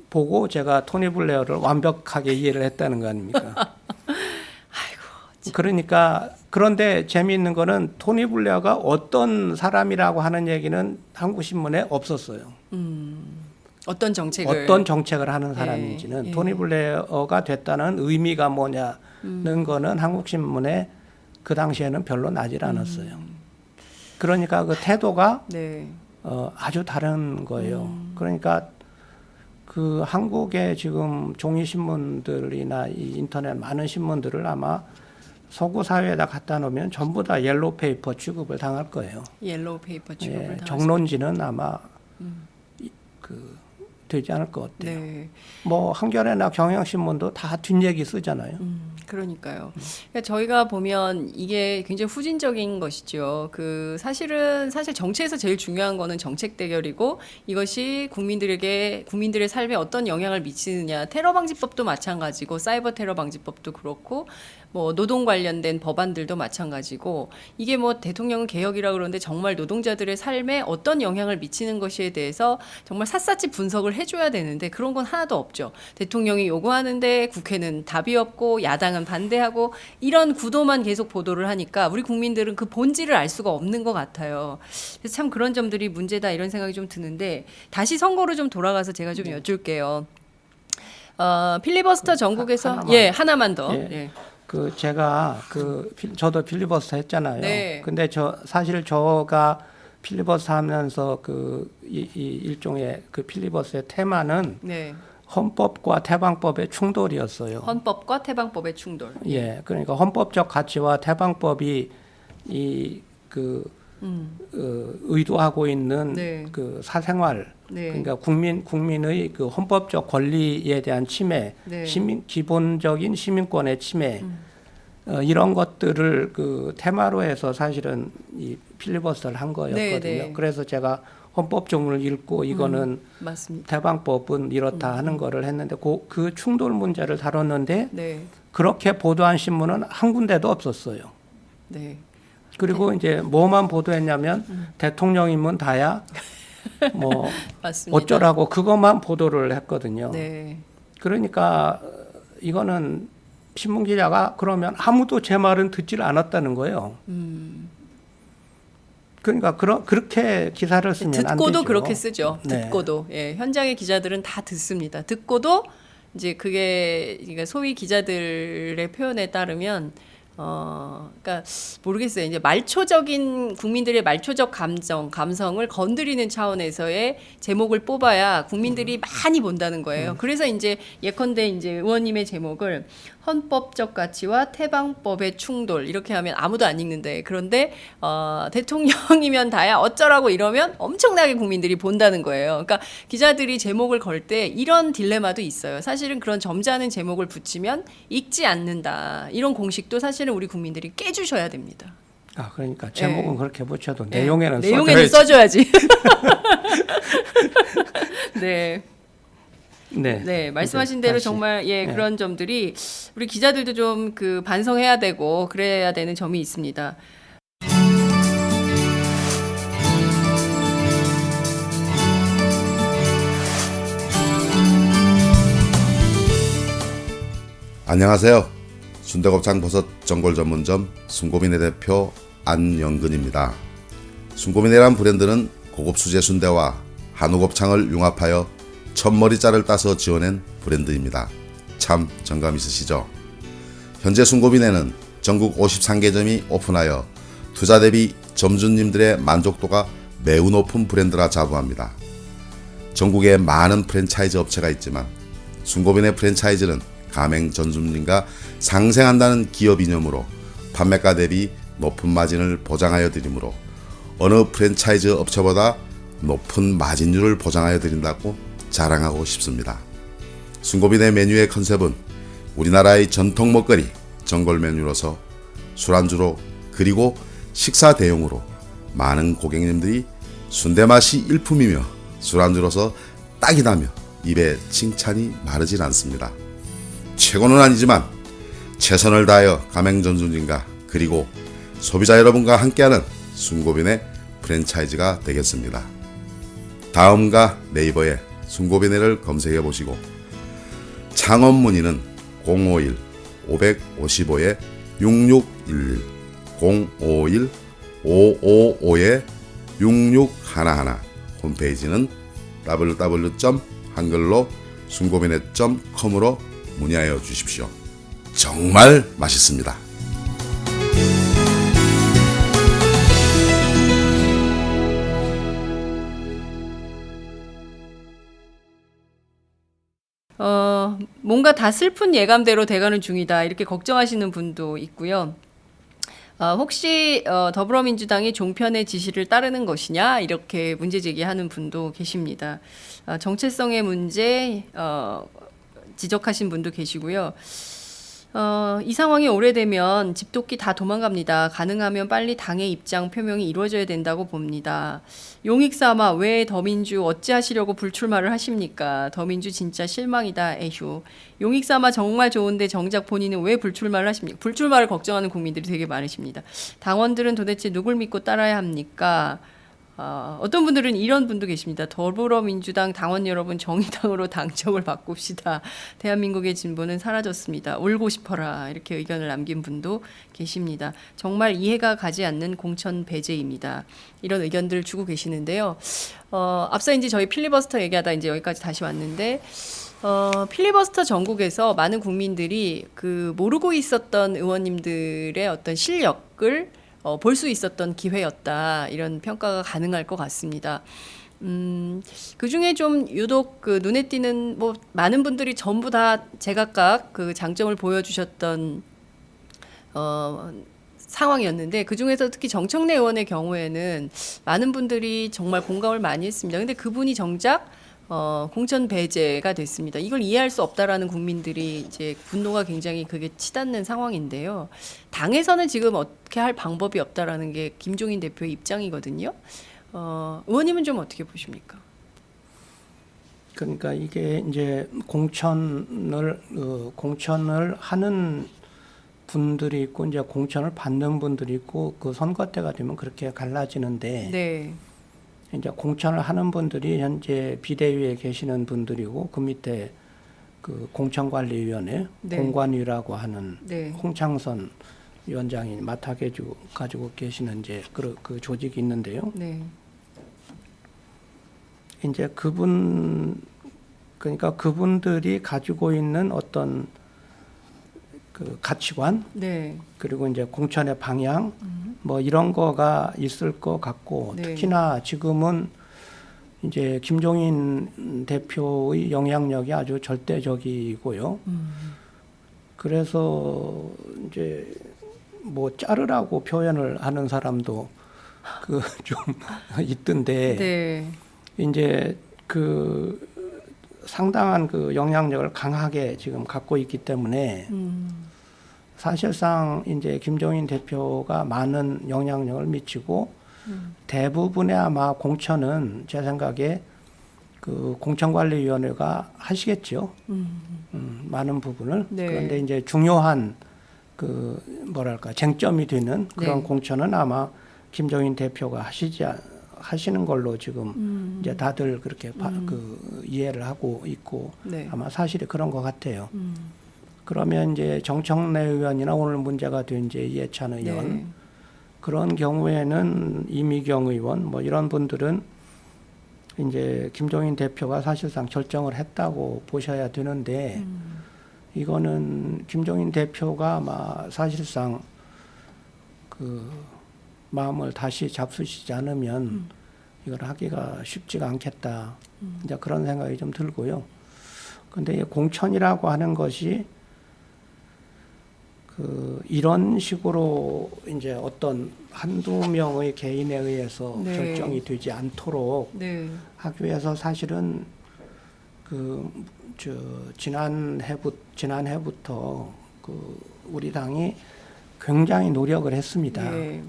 E: 보고 제가 토니 블레어를 완벽하게 이해를 했다는 거 아닙니까? 그러니까 그런데 재미있는 거는 토니 블레어가 어떤 사람이라고 하는 얘기는 한국 신문에 없었어요.
B: 어떤 정책을
E: 하는 사람인지는
B: 예.
E: 토니 블레어가 됐다는 의미가 뭐냐는 거는 한국 신문에 그 당시에는 별로 나질 않았어요. 그러니까 그 태도가
B: 네.
E: 아주 다른 거예요. 그러니까 그 한국의 지금 종이 신문들이나 이 인터넷 많은 신문들을 아마 서구 사회에다 갖다 놓으면 전부 다 옐로우 페이퍼 취급을 당할 거예요.
B: 옐로우 페이퍼 취급을 당할
E: 정론지는 아마 되지 않을 것 같아요.
B: 네.
E: 뭐 한겨레나 경향신문도 다 뒷얘기 쓰잖아요.
B: 그러니까요. 그러니까 저희가 보면 이게 굉장히 후진적인 것이죠. 사실 정치에서 제일 중요한 거는 정책 대결이고 이것이 국민들의 삶에 어떤 영향을 미치느냐. 테러 방지법도 마찬가지고 사이버 테러 방지법도 그렇고 뭐 노동 관련된 법안들도 마찬가지고 이게 뭐 대통령은 개혁이라 그러는데 정말 노동자들의 삶에 어떤 영향을 미치는 것에 대해서 정말 샅샅이 분석을 해줘야 되는데 그런 건 하나도 없죠. 대통령이 요구하는데 국회는 답이 없고 야당은 반대하고 이런 구도만 계속 보도를 하니까 우리 국민들은 그 본질을 알 수가 없는 것 같아요. 그래서 참 그런 점들이 문제다 이런 생각이 좀 드는데 다시 선거로 좀 돌아가서 제가 좀 여쭐게요. 필리버스터 전국에서
E: 하나만.
B: 하나만 더.
E: 예.
B: 예.
E: 제가 저도 필리버스터 했잖아요.
B: 네.
E: 근데 사실 저가 필리버스터 하면서 이 일종의 필리버스터의 테마는
B: 네.
E: 헌법과 태방법의 충돌이었어요.
B: 헌법과 태방법의 충돌.
E: 예, 그러니까 헌법적 가치와 태방법이 의도하고 있는
B: 네.
E: 사생활,
B: 네.
E: 그러니까 국민의 헌법적 권리에 대한 침해,
B: 네.
E: 기본적인 시민권의 침해, 이런 것들을 테마로 해서 사실은 이 필리버스터를 한 거였거든요.
B: 네, 네.
E: 그래서 제가 헌법 조문을 읽고 이거는
B: 맞습니다.
E: 태방법은 이렇다 하는 거를 했는데 그 충돌 문제를 다뤘는데
B: 네.
E: 그렇게 보도한 신문은 한 군데도 없었어요.
B: 네.
E: 그리고 이제 뭐만 보도했냐면 대통령이면 다야 뭐
B: 맞습니다.
E: 어쩌라고 그것만 보도를 했거든요.
B: 네.
E: 그러니까 이거는 신문 기자가 그러면 아무도 제 말은 듣지를 않았다는 거예요. 그러니까 그렇게 기사를 쓰면 안 되죠.
B: 듣고도 그렇게 쓰죠.
E: 네.
B: 듣고도. 예, 현장의 기자들은 다 듣습니다. 듣고도 이제 그게 그러니까 소위 기자들의 표현에 따르면 그러니까 모르겠어요. 이제 말초적인 국민들의 말초적 감성을 건드리는 차원에서의 제목을 뽑아야 국민들이 많이 본다는 거예요. 그래서 이제 예컨대 이제 의원님의 제목을 헌법적 가치와 태방법의 충돌 이렇게 하면 아무도 안 읽는데 그런데 대통령이면 다야 어쩌라고 이러면 엄청나게 국민들이 본다는 거예요. 그러니까 기자들이 제목을 걸 때 이런 딜레마도 있어요. 사실은 그런 점잖은 제목을 붙이면 읽지 않는다. 이런 공식도 사실은 우리 국민들이 깨주셔야 됩니다.
E: 그러니까 제목은
B: 네.
E: 그렇게 붙여도
B: 네.
E: 내용에는
B: 써줘야지. 네.
E: 네.
B: 네, 말씀하신 대로
E: 다시.
B: 정말
E: 네.
B: 그런 점들이 우리 기자들도 좀 반성해야 되고 그래야 되는 점이 있습니다.
F: 안녕하세요. 순대곱창 버섯 전골 전문점 순고민의 대표 안영근입니다. 순고민의란 브랜드는 고급 수제 순대와 한우 곱창을 융합하여 첫머리자를 따서 지어낸 브랜드입니다. 참 정감 있으시죠? 현재 순고민에는 전국 53개점이 오픈하여 투자 대비 점주님들의 만족도가 매우 높은 브랜드라 자부합니다. 전국에 많은 프랜차이즈 업체가 있지만 순고민의 프랜차이즈는 가맹 점주님과 상생한다는 기업 이념으로 판매가 대비 높은 마진을 보장하여 드리므로 어느 프랜차이즈 업체보다 높은 마진율을 보장하여 드린다고 자랑하고 싶습니다. 순고빈의 메뉴의 컨셉은 우리나라의 전통 먹거리 전골 메뉴로서 술안주로 그리고 식사 대용으로 많은 고객님들이 순대 맛이 일품이며 술안주로서 딱이다며 입에 칭찬이 마르질 않습니다. 최고는 아니지만 최선을 다하여 가맹점주님과 그리고 소비자 여러분과 함께하는 순고빈의 프랜차이즈가 되겠습니다. 다음과 네이버에 순고빈회를 검색해 보시고 창업 문의는 051-555-6611 051-555-6611 홈페이지는 www.한글로 순고빈회.com으로 문의하여 주십시오. 정말 맛있습니다.
B: 뭔가 다 슬픈 예감대로 돼가는 중이다 이렇게 걱정하시는 분도 있고요. 혹시 더불어민주당이 종편의 지시를 따르는 것이냐 이렇게 문제 제기하는 분도 계십니다. 정체성의 문제 지적하신 분도 계시고요. 이 상황이 오래되면 집도끼 다 도망갑니다. 가능하면 빨리 당의 입장 표명이 이루어져야 된다고 봅니다. 용익삼아 왜 더민주 어찌하시려고 불출마를 하십니까? 더민주 진짜 실망이다. 에휴. 용익삼아 정말 좋은데 정작 본인은 왜 불출마를 하십니까? 불출마를 걱정하는 국민들이 되게 많으십니다. 당원들은 도대체 누굴 믿고 따라야 합니까? 어떤 분들은 이런 분도 계십니다. 더불어민주당 당원 여러분 정의당으로 당적을 바꿉시다. 대한민국의 진보는 사라졌습니다. 울고 싶어라. 이렇게 의견을 남긴 분도 계십니다. 정말 이해가 가지 않는 공천 배제입니다. 이런 의견들을 주고 계시는데요. 앞서 이제 저희 필리버스터 얘기하다 이제 여기까지 다시 왔는데 필리버스터 전국에서 많은 국민들이 그 모르고 있었던 의원님들의 어떤 실력을 볼 수 있었던 기회였다. 이런 평가가 가능할 것 같습니다. 그 중에 좀 유독 그 눈에 띄는 뭐 많은 분들이 전부 다 제각각 그 장점을 보여주셨던 상황이었는데 그 중에서 특히 정청래 의원의 경우에는 많은 분들이 정말 공감을 많이 했습니다. 근데 그분이 정작 공천 배제가 됐습니다. 이걸 이해할 수 없다라는 국민들이 이제 분노가 굉장히 그게 치닫는 상황인데요. 당에서는 지금 어떻게 할 방법이 없다라는 게 김종인 대표의 입장이거든요. 의원님은 좀 어떻게 보십니까?
E: 그러니까 이게 이제 공천을 하는 분들이 있고 이제 공천을 받는 분들이 있고 그 선거 때가 되면 그렇게 갈라지는데
B: 네.
E: 이제 공천을 하는 분들이 현재 비대위에 계시는 분들이고 그 밑에 그 공천관리위원회
B: 네.
E: 공관위라고 하는
B: 네.
E: 홍창선 위원장이 맡아 가지고 계시는 이제 그 조직이 있는데요.
B: 네.
E: 이제 그러니까 그분들이 가지고 있는 어떤 그 가치관
B: 네.
E: 그리고 이제 공천의 방향 뭐 이런 거가 있을 것 같고
B: 네.
E: 특히나 지금은 이제 김종인 대표의 영향력이 아주 절대적이고요. 그래서 이제 뭐 자르라고 표현을 하는 사람도 그 좀 있던데
B: 네.
E: 이제 그 상당한 그 영향력을 강하게 지금 갖고 있기 때문에 사실상 이제 김종인 대표가 많은 영향력을 미치고 대부분의 아마 공천은 제 생각에 그 공천관리위원회가 하시겠죠. 많은 부분을.
B: 네.
E: 그런데 이제 중요한 그 뭐랄까 쟁점이 되는 그런
B: 네.
E: 공천은 아마 김종인 대표가 하시는 걸로 지금 이제 다들 그렇게 그 이해를 하고 있고
B: 네.
E: 아마 사실이 그런 것 같아요. 그러면 이제 정청래 의원이나 오늘 문제가 된 이제 이해찬 의원
B: 네.
E: 그런 경우에는 이미경 의원 뭐 이런 분들은 이제 김종인 대표가 사실상 결정을 했다고 보셔야 되는데 이거는 김종인 대표가 아마 사실상 그 마음을 다시 잡수시지 않으면 이걸 하기가 쉽지가 않겠다. 이제 그런 생각이 좀 들고요. 근데 공천이라고 하는 것이 그 이런 식으로 이제 어떤 한두 명의 개인에 의해서
B: 네.
E: 결정이 되지 않도록
B: 네.
E: 하기 위해서 사실은 지난해부터 그 우리 당이 굉장히 노력을 했습니다.
B: 네.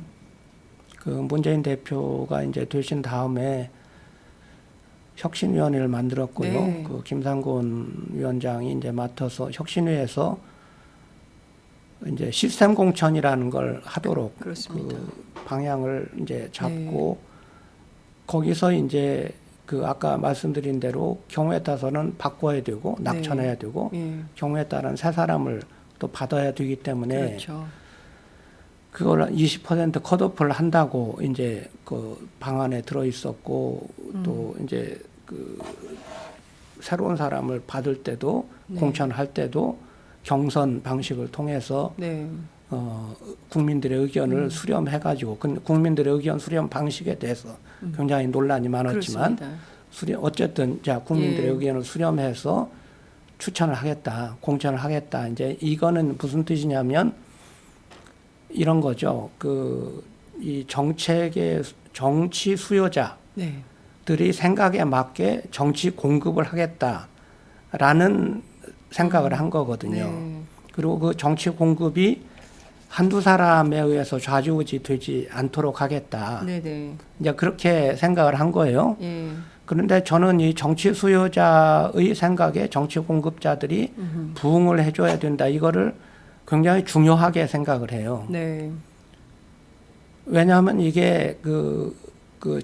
E: 그 문재인 대표가 이제 되신 다음에 혁신위원회를 만들었고요.
B: 네.
E: 그 김상곤 위원장이 이제 맡아서 혁신위에서 이제 시스템 공천이라는 걸 하도록
B: 그렇습니다.
E: 그 방향을 이제 잡고 거기서 이제 그 아까 말씀드린 대로 경우에 따라서는 바꿔야 되고 낙천해야 되고
B: 네.
E: 경우에 따른 새 사람을 또 받아야 되기 때문에
B: 그렇죠.
E: 그걸 20% 컷오프를 한다고 이제 그 방안에 들어 있었고 또 이제 그 새로운 사람을 받을 때도
B: 네.
E: 공천할 때도 경선 방식을 통해서
B: 네.
E: 국민들의 의견을 수렴해가지고 국민들의 의견 수렴 방식에 대해서 굉장히 논란이 많았지만
B: 그렇습니다.
E: 어쨌든 자 국민들의
B: 예.
E: 의견을 수렴해서 추천을 하겠다, 공천을 하겠다. 이제 이거는 무슨 뜻이냐면 이런 거죠. 이 정책의 정치 수요자들이
B: 네.
E: 생각에 맞게 정치 공급을 하겠다라는 생각을 한 거거든요.
B: 네.
E: 그리고 그 정치 공급이 한두 사람에 의해서 좌지우지 되지 않도록 하겠다.
B: 네네.
E: 이제 그렇게 생각을 한 거예요.
B: 예.
E: 그런데 저는 이 정치 수요자의 생각에 정치 공급자들이 부응을 해줘야 된다. 이거를 굉장히 중요하게 생각을 해요.
B: 네.
E: 왜냐하면 이게 그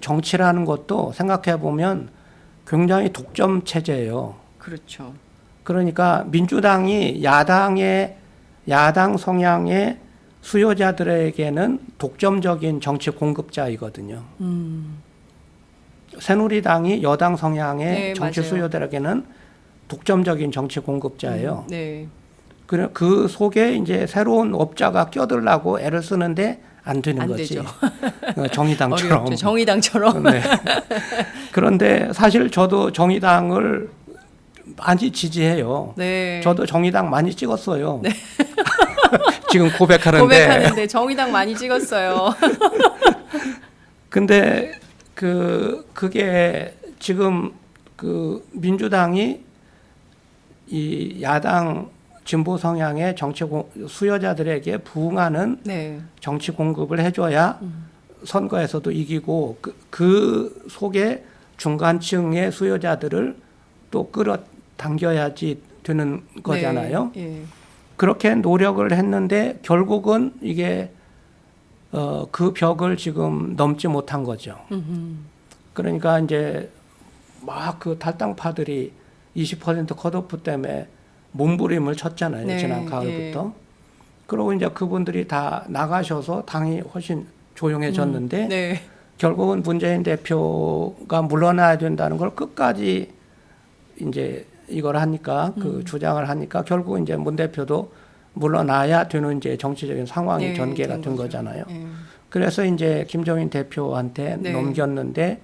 E: 정치라는 것도 생각해 보면 굉장히 독점 체제예요.
B: 그렇죠.
E: 그러니까 민주당이 야당 성향의 수요자들에게는 독점적인 정치 공급자이거든요. 새누리당이 여당 성향의
B: 네,
E: 정치
B: 맞아요.
E: 수요자들에게는 독점적인 정치 공급자예요.
B: 네.
E: 그 속에 이제 새로운 업자가 껴들라고 애를 쓰는데 안 되는
B: 안
E: 거지.
B: 되죠.
E: 정의당처럼.
B: 어렵죠. 정의당처럼.
E: 네. 그런데 사실 저도 정의당을 많이 지지해요.
B: 네.
E: 저도 정의당 많이 찍었어요. 네. 지금 고백하는데.
B: 고백하는데 정의당 많이 찍었어요.
E: 근데 그게 지금 그 민주당이 이 야당 진보 성향의 정치 수요자들에게 부응하는
B: 네.
E: 정치 공급을 해줘야 선거에서도 이기고 그 속에 중간층의 수요자들을 또 끌어당겨야지 되는 거잖아요.
B: 네. 예.
E: 그렇게 노력을 했는데 결국은 이게 그 벽을 지금 넘지 못한 거죠. 그러니까 이제 막 그 탈당파들이 20% 컷오프 때문에 몸부림을 쳤잖아요.
B: 네,
E: 지난 가을부터. 그러고 이제 그분들이 다 나가셔서 당이 훨씬 조용해졌는데
B: 네.
E: 결국은 문재인 대표가 물러나야 된다는 걸 끝까지 이제 이걸 하니까 그 주장을 하니까 결국 이제 문 대표도 물러나야 되는 이제 정치적인 상황이
B: 네,
E: 전개가
B: 된
E: 된
B: 거죠.
E: 거잖아요.
B: 네.
E: 그래서 이제 김종인 대표한테
B: 네.
E: 넘겼는데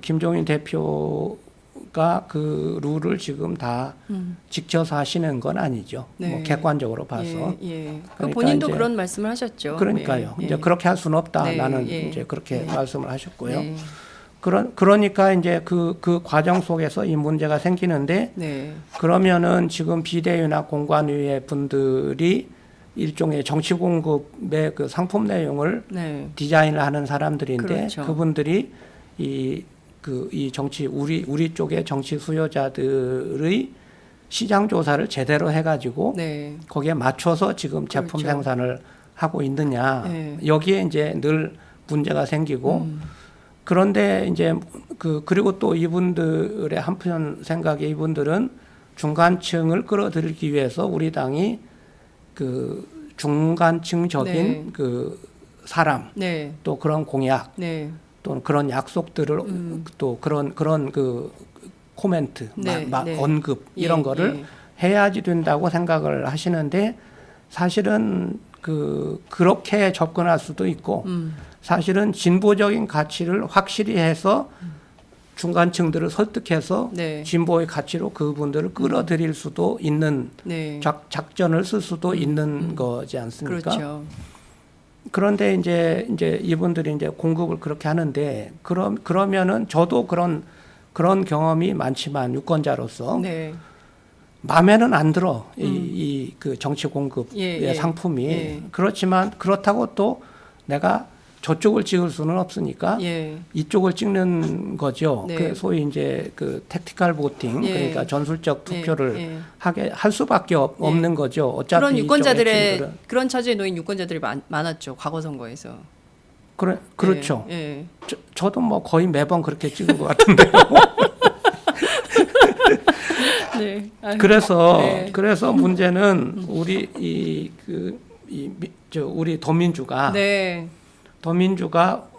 E: 김종인 대표가 그 룰을 지금 다 지켜서 하시는 건 아니죠.
B: 네.
E: 뭐 객관적으로 봐서.
B: 예, 예.
E: 그러니까
B: 본인도
E: 이제
B: 그런 말씀을 하셨죠.
E: 그러니까요.
B: 예,
E: 이제
B: 예.
E: 그렇게 할 수는 없다.
B: 네,
E: 나는
B: 예.
E: 이제 그렇게
B: 네.
E: 말씀을 하셨고요.
B: 네.
E: 그러니까 이제 그 과정 속에서 이 문제가 생기는데
B: 네.
E: 그러면은 지금 비대위나 공관위의 분들이 일종의 정치 공급의 그 상품 내용을
B: 네.
E: 디자인을 하는 사람들인데
B: 그렇죠.
E: 그분들이 이 정치 우리 쪽의 정치 수요자들의 시장 조사를 제대로 해가지고
B: 네.
E: 거기에 맞춰서 지금 제품
B: 그렇죠.
E: 생산을 하고 있느냐
B: 네.
E: 여기에 이제 늘 문제가 생기고 그런데 이제 그리고 또 이분들의 한편 생각에 이분들은 중간층을 끌어들이기 위해서 우리 당이 그 중간층적인
B: 네.
E: 그 사람
B: 네.
E: 또 그런 공약
B: 네.
E: 또 그런 약속들을 또 그런 그 코멘트
B: 네, 네.
E: 언급 이런
B: 예,
E: 거를
B: 예.
E: 해야지 된다고 생각을 하시는데 사실은 그렇게 접근할 수도 있고 사실은 진보적인 가치를 확실히 해서 중간층들을 설득해서
B: 네.
E: 진보의 가치로 그분들을 끌어들일 수도 있는
B: 네.
E: 작전을 쓸 수도 있는 거지 않습니까?
B: 그렇죠.
E: 그런데 이제 이분들이 이제 공급을 그렇게 하는데 그러면은 저도 그런 경험이 많지만 유권자로서
B: 네.
E: 마음에는 안 들어 이 그 정치 공급의
B: 예, 예.
E: 상품이
B: 예.
E: 그렇지만 그렇다고 또 내가 저쪽을 찍을 수는 없으니까
B: 예.
E: 이쪽을 찍는 거죠.
B: 네.
E: 그 소위 이제 그 택티컬 보팅
B: 예.
E: 그러니까 전술적 투표를
B: 예.
E: 하게 할 수밖에 없는 거죠. 어차피
B: 그런 유권자들의
E: 이쪽의 친구들은.
B: 그런 처지에 놓인 유권자들이 많았죠. 과거 선거에서.
E: 그렇죠.
B: 예. 예.
E: 저도 뭐 거의 매번 그렇게 찍은 것 같은데요.
B: 네. 아유,
E: 그래서
B: 네.
E: 문제는 우리 우리 더민주가
B: 네.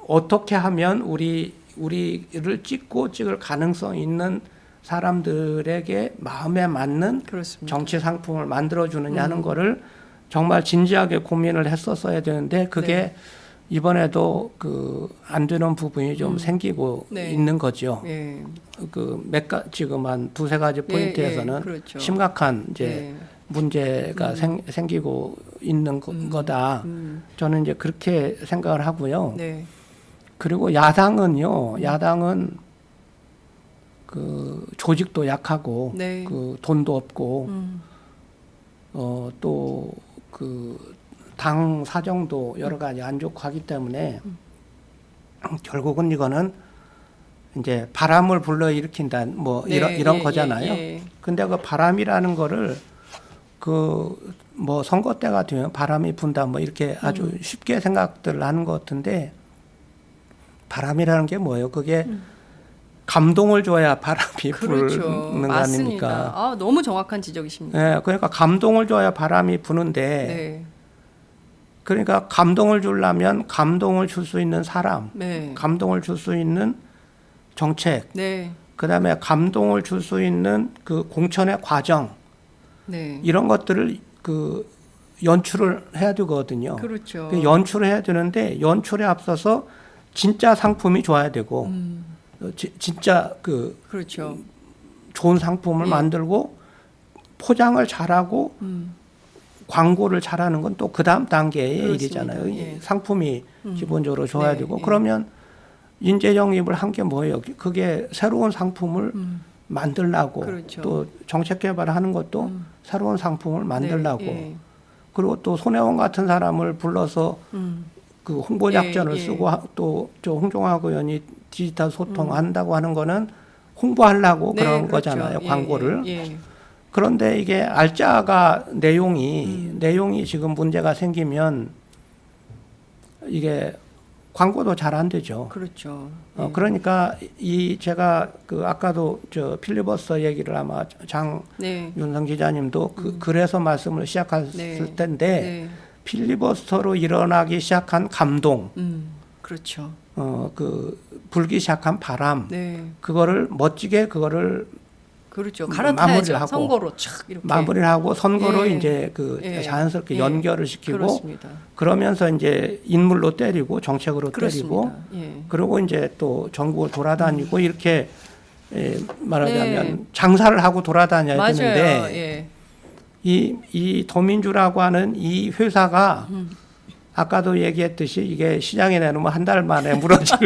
E: 어떻게 하면 우리를 찍을 가능성 있는 사람들에게 마음에 맞는
B: 그렇습니다.
E: 정치 상품을 만들어 주느냐 하는 거를 정말 진지하게 고민을 했었어야 되는데 그게
B: 네.
E: 이번에도 안 되는 부분이 좀 생기고
B: 네.
E: 있는 거죠.
B: 예.
E: 지금 한 두세 가지 포인트에서는
B: 예, 그렇죠.
E: 심각한 이제
B: 네.
E: 문제가 생기고 있는 거다. 저는 이제 그렇게 생각을 하고요.
B: 네.
E: 그리고 야당은 그 조직도 약하고
B: 네.
E: 그 돈도 없고 또 그 당 사정도 여러 가지 안 좋고 하기 때문에 결국은 이거는 이제 바람을 불러일으킨다 뭐
B: 네,
E: 이런
B: 예,
E: 거잖아요.
B: 예.
E: 근데 그 바람이라는 거를 뭐 선거 때가 되면 바람이 분다 뭐 이렇게 아주 쉽게 생각들을 하는 것 같은데 바람이라는 게 뭐예요? 그게 감동을 줘야 바람이
B: 그렇죠.
E: 부는 거
B: 맞습니다.
E: 아닙니까?
B: 아, 너무 정확한 지적이십니다.
E: 네, 그러니까 감동을 줘야 바람이 부는데
B: 네.
E: 그러니까 감동을 주려면 감동을 줄 수 있는 사람,
B: 네.
E: 감동을 줄 수 있는 정책,
B: 네.
E: 그다음에 감동을 줄 수 있는 그 공천의 과정
B: 네.
E: 이런 것들을 그 연출을 해야 되거든요.
B: 그렇죠.
E: 그 연출을 해야 되는데 연출에 앞서서 진짜 상품이 좋아야 되고 진짜 그
B: 그렇죠.
E: 좋은 상품을
B: 예.
E: 만들고 포장을 잘하고 광고를 잘하는 건 또 그 다음 단계의
B: 그렇습니다.
E: 일이잖아요.
B: 예.
E: 상품이 기본적으로 좋아야
B: 네,
E: 되고
B: 예.
E: 그러면 인재 영입을 한 게 뭐예요? 그게 새로운 상품을 만들라고
B: 그렇죠.
E: 또 정책 개발하는 것도 새로운 상품을 만들라고
B: 네, 예.
E: 그리고 또 손혜원 같은 사람을 불러서 그 홍보 작전을
B: 예, 예.
E: 쓰고 또 저 홍종학 의원이 디지털 소통한다고 하는 거는 홍보하려고
B: 네,
E: 그런
B: 그렇죠.
E: 거잖아요.
B: 예,
E: 광고를.
B: 예.
E: 그런데 이게 알짜가 내용이 지금 문제가 생기면 이게 광고도 잘 안 되죠.
B: 그렇죠. 예.
E: 그러니까 이 제가 그 아까도 저 필리버스터 얘기를 아마
B: 네.
E: 장윤성 기자님도 그래서 말씀을 시작했을
B: 네.
E: 텐데
B: 네.
E: 필리버스터로 일어나기 시작한 감동,
B: 그렇죠.
E: 그 불기 시작한 바람,
B: 네.
E: 그거를 멋지게 그거를
B: 그렇죠.
E: 마무리를
B: 갈아타야죠.
E: 하고
B: 선거로 착 이렇게.
E: 마무리를 하고 선거로
B: 예.
E: 이제 그
B: 예.
E: 자연스럽게
B: 예.
E: 연결을 시키고
B: 그렇습니다.
E: 그러면서 이제 인물로 때리고 정책으로
B: 그렇습니다.
E: 때리고
B: 예.
E: 그리고 이제 또 전국을 돌아다니고 이렇게 말하자면
B: 네.
E: 장사를 하고 돌아다녀야
B: 맞아요.
E: 되는데
B: 예.
E: 이 더민주라고 하는 이 회사가 아까도 얘기했듯이 이게 시장에 내놓으면 한 달 만에 무너질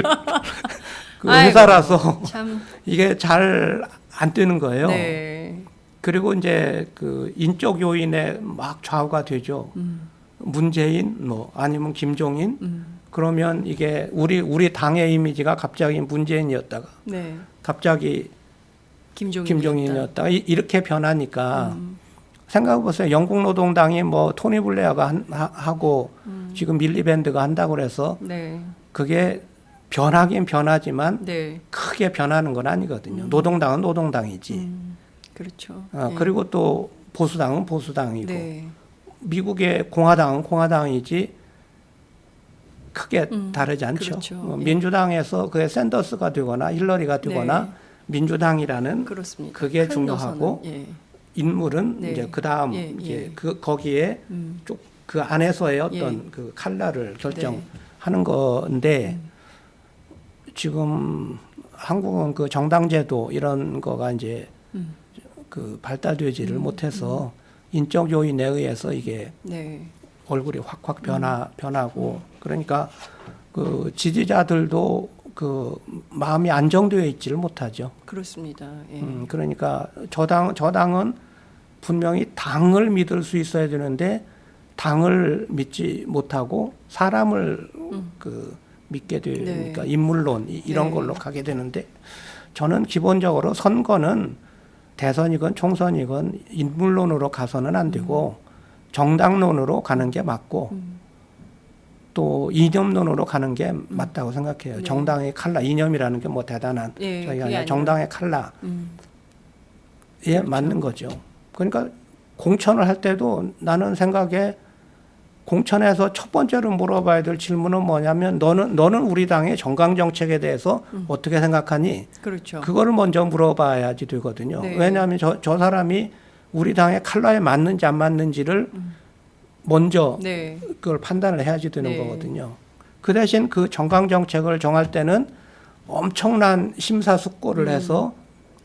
E: 그
B: 아이고,
E: 회사라서
B: 참.
E: 이게 잘 안 뜨는 거예요.
B: 네.
E: 그리고 이제 그 인적 요인에 막 좌우가 되죠. 문재인 뭐 아니면 김종인 그러면 이게 우리 당의 이미지가 갑자기 문재인이었다가
B: 네.
E: 갑자기 김종인이었다가 이렇게 변하니까 생각해보세요. 영국노동당이 뭐 토니 블레어가 하고 지금 밀리밴드가 한다고 그래서
B: 네.
E: 그게 변하긴 변하지만
B: 네.
E: 크게 변하는 건 아니거든요. 노동당은 노동당이지.
B: 그렇죠.
E: 그리고 또 보수당은 보수당이고
B: 네.
E: 미국의 공화당은 공화당이지 크게 다르지 않죠.
B: 그렇죠. 예.
E: 민주당에서 그게 샌더스가 되거나 힐러리가 되거나
B: 네.
E: 민주당이라는
B: 그렇습니다.
E: 그게
B: 큰
E: 중요하고
B: 노선은, 예.
E: 인물은
B: 네.
E: 이제 그다음
B: 예,
E: 이제
B: 예.
E: 그 거기에 쭉 그 안에서의 어떤 그 칼날을 결정하는 건데 지금 한국은 그 정당제도 이런 거가 이제 그 발달되지를 못해서 인적 요인에 의해서 이게
B: 네.
E: 얼굴이 확확 변하고 그러니까 그 지지자들도 그 마음이 안정되어 있지를 못하죠.
B: 그렇습니다. 예.
E: 그러니까 저당은 분명히 당을 믿을 수 있어야 되는데 당을 믿지 못하고 사람을 그 믿게 되니까
B: 네.
E: 인물론 이런
B: 네.
E: 걸로 가게 되는데 저는 기본적으로 선거는 대선이건 총선이건 인물론으로 가서는 안 되고 정당론으로 가는 게 맞고 또 이념론으로 가는 게 맞다고 생각해요.
B: 네.
E: 정당의 칼라 이념이라는 게 뭐 대단한
B: 예,
E: 저희가
B: 그게
E: 아니라
B: 아니라.
E: 정당의 칼라에
B: 그렇죠.
E: 맞는 거죠. 그러니까 공천을 할 때도 나는 생각에 공천에서 첫 번째로 물어봐야 될 질문은 뭐냐면 너는 우리 당의 정강 정책에 대해서 어떻게 생각하니?
B: 그렇죠.
E: 그거를 먼저 물어봐야지 되거든요.
B: 네.
E: 왜냐하면 저 사람이 우리 당의 칼라에 맞는지 안 맞는지를 먼저
B: 네.
E: 그걸 판단을 해야지 되는
B: 네.
E: 거거든요. 그 대신 그 정강 정책을 정할 때는 엄청난 심사숙고를 해서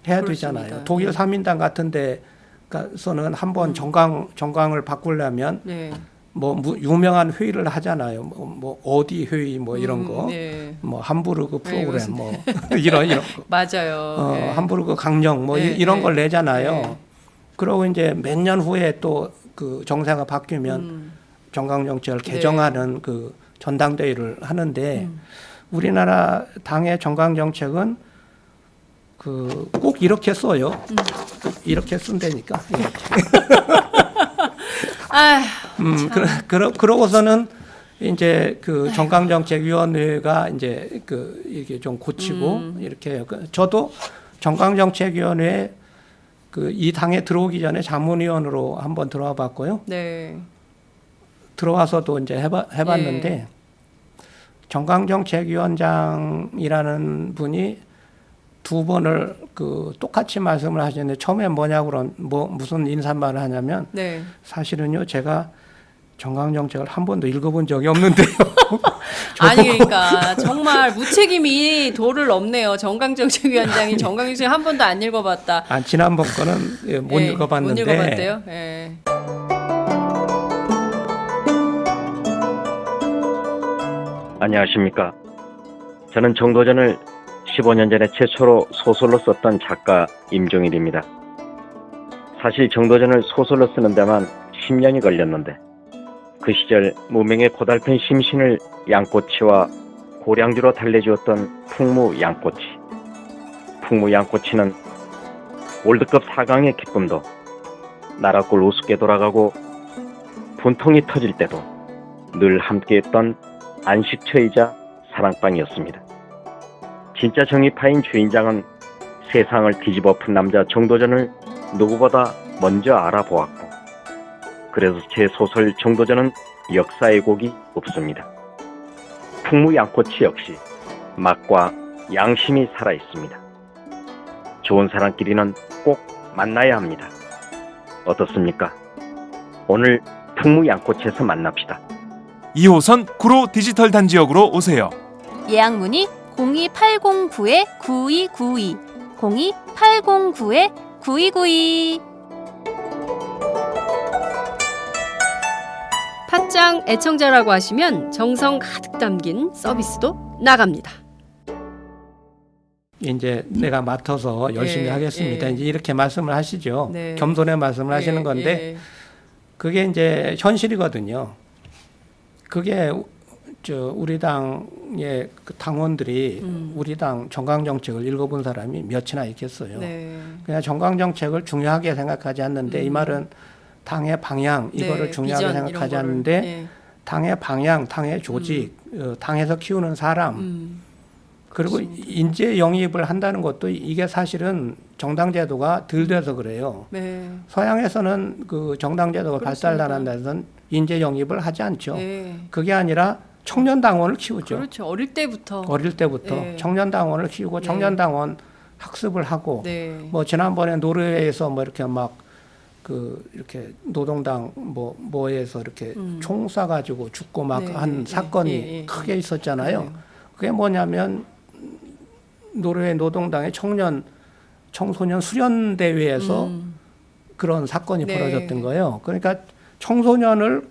E: 해야
B: 그렇습니다.
E: 되잖아요. 독일
B: 네.
E: 3인당 같은 데서는 한번 정강을 바꾸려면
B: 네.
E: 뭐 유명한 회의를 하잖아요. 뭐 어디 회의 뭐 이런 거.
B: 네.
E: 뭐 함부르그
B: 네,
E: 프로그램 뭐 이런 거.
B: 맞아요. 네.
E: 함부르그 강령 뭐
B: 네,
E: 이런
B: 네.
E: 걸 내잖아요.
B: 네.
E: 그러고 이제 몇 년 후에 또 그 정세가 바뀌면 정강 정책을
B: 네.
E: 개정하는 그 전당대회를 하는데 우리나라 당의 정강 정책은 그 꼭 이렇게 써요. 이렇게 쓴다니까. 그러고서는 이제 그 정강정책위원회가 이제 그 이게 좀 고치고 이렇게 해요. 저도 정강정책위원회 그 이 당에 들어오기 전에 자문위원으로 한번 들어와 봤고요.
B: 네.
E: 들어와서도 이제 해봤는데
B: 네.
E: 정강정책위원장이라는 분이 두 번을 그 똑같이 말씀을 하셨는데 처음에 뭐냐고 그런 무슨 인사말을 하냐면
B: 네.
E: 사실은요 제가 정강정책을 한 번도 읽어본 적이 없는데요.
B: 아니 그러니까 정말 무책임이 도를 넘네요. 정강정책위원장이 정강정책 한 번도 안 읽어봤다.
E: 아, 지난번 거는 예, 못
B: 네,
E: 읽어봤는데.
B: 못 읽어봤대요. 예.
G: 안녕하십니까. 저는 정도전을 15년 전에 최초로 소설로 썼던 작가 임종일입니다. 사실 정도전을 소설로 쓰는 데만 10년이 걸렸는데 그 시절 무명의 고달픈 심신을 양꼬치와 고량주로 달래주었던 풍무 양꼬치. 풍무 양꼬치는 월드컵 4강의 기쁨도 나라골 우습게 돌아가고 분통이 터질 때도 늘 함께했던 안식처이자 사랑방이었습니다. 진짜 정의파인 주인장은 세상을 뒤집어 푼 남자 정도전을 누구보다 먼저 알아보았고 그래서 제 소설 정도전은 역사의 곡이 없습니다. 풍무 양꼬치 역시 맛과 양심이 살아있습니다. 좋은 사람끼리는 꼭 만나야 합니다. 어떻습니까? 오늘 풍무 양꼬치에서 만납시다.
A: 2호선 구로 디지털 단지역으로 오세요.
C: 예약 문의 02809-9292 02809-9292.
B: 팟짱 애청자라고 하시면 정성 가득 담긴 서비스도 나갑니다.
E: 이제 내가 맡아서 열심히
B: 예,
E: 하겠습니다.
B: 예.
E: 이제 이렇게 말씀을 하시죠.
B: 네.
E: 겸손의 말씀을 하시는
B: 예,
E: 건데
B: 예.
E: 그게 이제 현실이거든요. 그게 우리 당의 그 당원들이 우리 당 정강정책을 읽어본 사람이 몇이나 있겠어요.
B: 네.
E: 그냥 정강정책을 중요하게 생각하지 않는데 이 말은 당의 방향 이거를
B: 네,
E: 중요하게
B: 비전
E: 생각하지
B: 이런 거를,
E: 않는데
B: 예.
E: 당의 방향, 당의 조직, 당에서 키우는 사람 그리고 인재 영입을 한다는 것도 이게 사실은 정당제도가 덜 돼서 그래요.
B: 네.
E: 서양에서는 그 정당제도가
B: 그렇습니다.
E: 발달하는 데서는 인재 영입을 하지 않죠.
B: 네.
E: 그게 아니라 청년 당원을 키우죠.
B: 그렇죠. 어릴 때부터.
E: 어릴 때부터
B: 네.
E: 청년 당원을 키우고
B: 네.
E: 청년 당원 학습을 하고
B: 네.
E: 뭐 지난번에 노르웨이에서 뭐 이렇게 막 그 이렇게 노동당 뭐에서 이렇게 총 쏴가지고 죽고 막
B: 네,
E: 한
B: 네,
E: 사건이
B: 예, 예.
E: 크게 있었잖아요.
B: 그래요.
E: 그게 뭐냐면 노르웨이 노동당의 청소년 수련 대회에서 그런 사건이
B: 네.
E: 벌어졌던 거예요. 그러니까 청소년을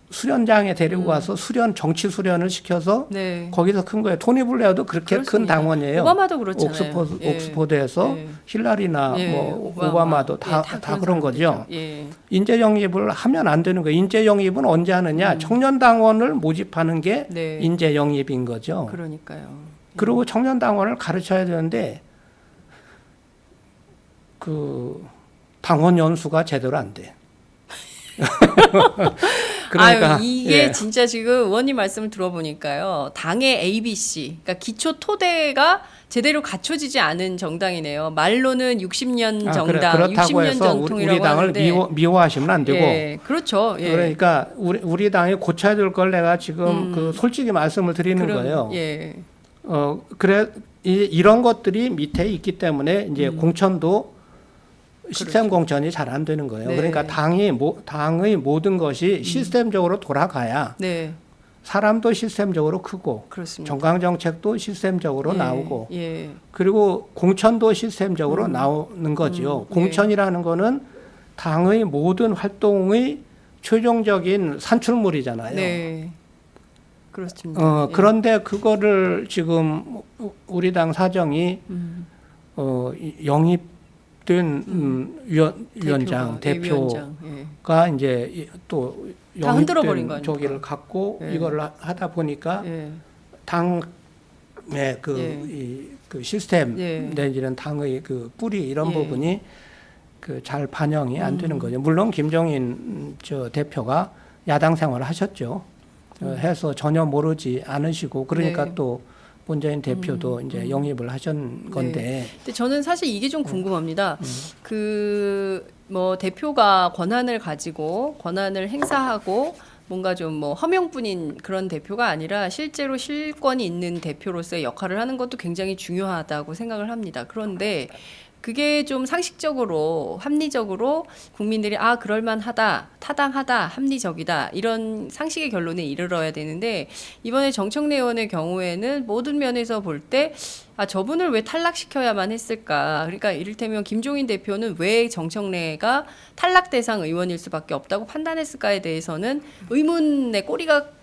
E: 수련장에 데리고
B: 음.
E: 가서 정치 수련을 시켜서
B: 네.
E: 거기서 큰 거예요. 토니 블레어도 그렇게
B: 그렇습니다.
E: 큰 당원이에요.
B: 오바마도 그렇잖아요. 예.
E: 옥스포드에서
B: 예.
E: 힐라리나
B: 예,
E: 뭐 오바마도 다 그런 거죠.
B: 예.
E: 인재 영입을 하면 안 되는 거예요. 인재 영입은 언제 하느냐? 청년 당원을 모집하는 게
B: 네.
E: 인재 영입인 거죠.
B: 그러니까요.
E: 그리고 청년 당원을 가르쳐야 되는데 그 당원 연수가 제대로 안 돼. 그러니까
B: 아유, 이게
E: 예.
B: 진짜 지금 의원님 말씀을 들어보니까요. 당의 ABC, 그러니까 기초 토대가 제대로 갖춰지지 않은 정당이네요. 말로는 60년 정당,
E: 그렇다고
B: 60년
E: 해서
B: 전통이라고
E: 우리 당을
B: 하는데
E: 미워하시면 안 되고
B: 예, 그렇죠. 예.
E: 그러니까 우리 당이 고쳐야 될 걸 내가 지금 그 솔직히 말씀을 드리는 거예요.
B: 예.
E: 그래 이런 것들이 밑에 있기 때문에 이제 공천도 시스템 공천이 잘 안 되는 거예요.
B: 네.
E: 그러니까 당의 모든 것이 시스템적으로 돌아가야
B: 네,
E: 사람도 시스템적으로 크고
B: 그렇습니다.
E: 정강정책도 시스템적으로
B: 예,
E: 나오고
B: 예.
E: 그리고 공천도 시스템적으로 나오는 거죠. 공천이라는 거는 당의 모든 활동의 최종적인 산출물이잖아요.
B: 네. 그렇습니다. 예.
E: 그런데 그거를 지금 우리 당 사정이 영입된 위원장,
B: 위원장,
E: 대표가 이제 또
B: 다 흔들어 버린
E: 영입된
B: 거니까.
E: 저기를 갖고
B: 예.
E: 이걸 하다 보니까
B: 예.
E: 당의
B: 예.
E: 그 시스템
B: 예.
E: 내지는 당의 그 뿌리 이런
B: 예.
E: 부분이 그 잘 반영이 안 되는 거죠. 물론 김종인 저 대표가 야당 생활을 하셨죠. 해서 전혀 모르지 않으시고 그러니까
B: 네.
E: 또 문재인 대표도 이제 영입을 하신 건데
B: 근데 저는 사실 이게 좀 궁금합니다. 그 뭐 대표가 권한을 가지고 권한을 행사하고 뭔가 좀 뭐 허명뿐인 그런 대표가 아니라 실제로 실권이 있는 대표로서의 역할을 하는 것도 굉장히 중요하다고 생각을 합니다. 그런데 그게 좀 상식적으로 합리적으로 국민들이 그럴만하다, 타당하다, 합리적이다 이런 상식의 결론에 이르러야 되는데 이번에 정청래 의원의 경우에는 모든 면에서 볼 때 저분을 왜 탈락시켜야만 했을까? 그러니까 이를테면 김종인 대표는 왜 정청래가 탈락 대상 의원일 수밖에 없다고 판단했을까에 대해서는 의문의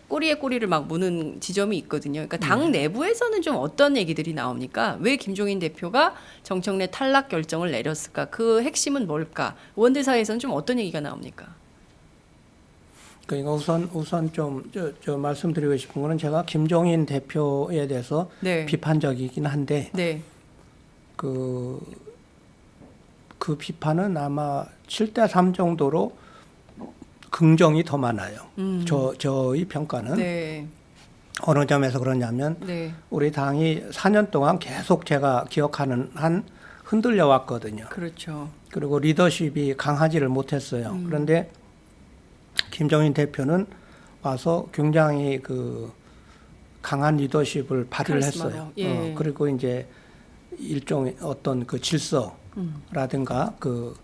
B: 꼬리에 꼬리를 막 무는 지점이 있거든요. 그러니까 당 내부에서는 좀 어떤 얘기들이 나옵니까? 왜 김종인 대표가 정청래 탈락 결정을 내렸을까? 그 핵심은 뭘까? 의원들 사이에서는 좀 어떤 얘기가 나옵니까?
E: 그러니까 우선 좀 저 말씀드리고 싶은 거는 제가 김종인 대표에 대해서
B: 네.
E: 비판적이긴 한데
B: 네.
E: 그 비판은 아마 7대3 정도로 긍정이 더 많아요. 저의 평가는
B: 네.
E: 어느 점에서 그러냐면
B: 네.
E: 우리 당이 4년 동안 계속 제가 기억하는 한 흔들려 왔거든요.
B: 그렇죠.
E: 그리고 리더십이 강하지를 못했어요. 그런데 김종인 대표는 와서 굉장히 그 강한 리더십을 발휘를
B: 카리스마로,
E: 했어요.
B: 예.
E: 그리고 이제 일종의 어떤 그 질서라든가 그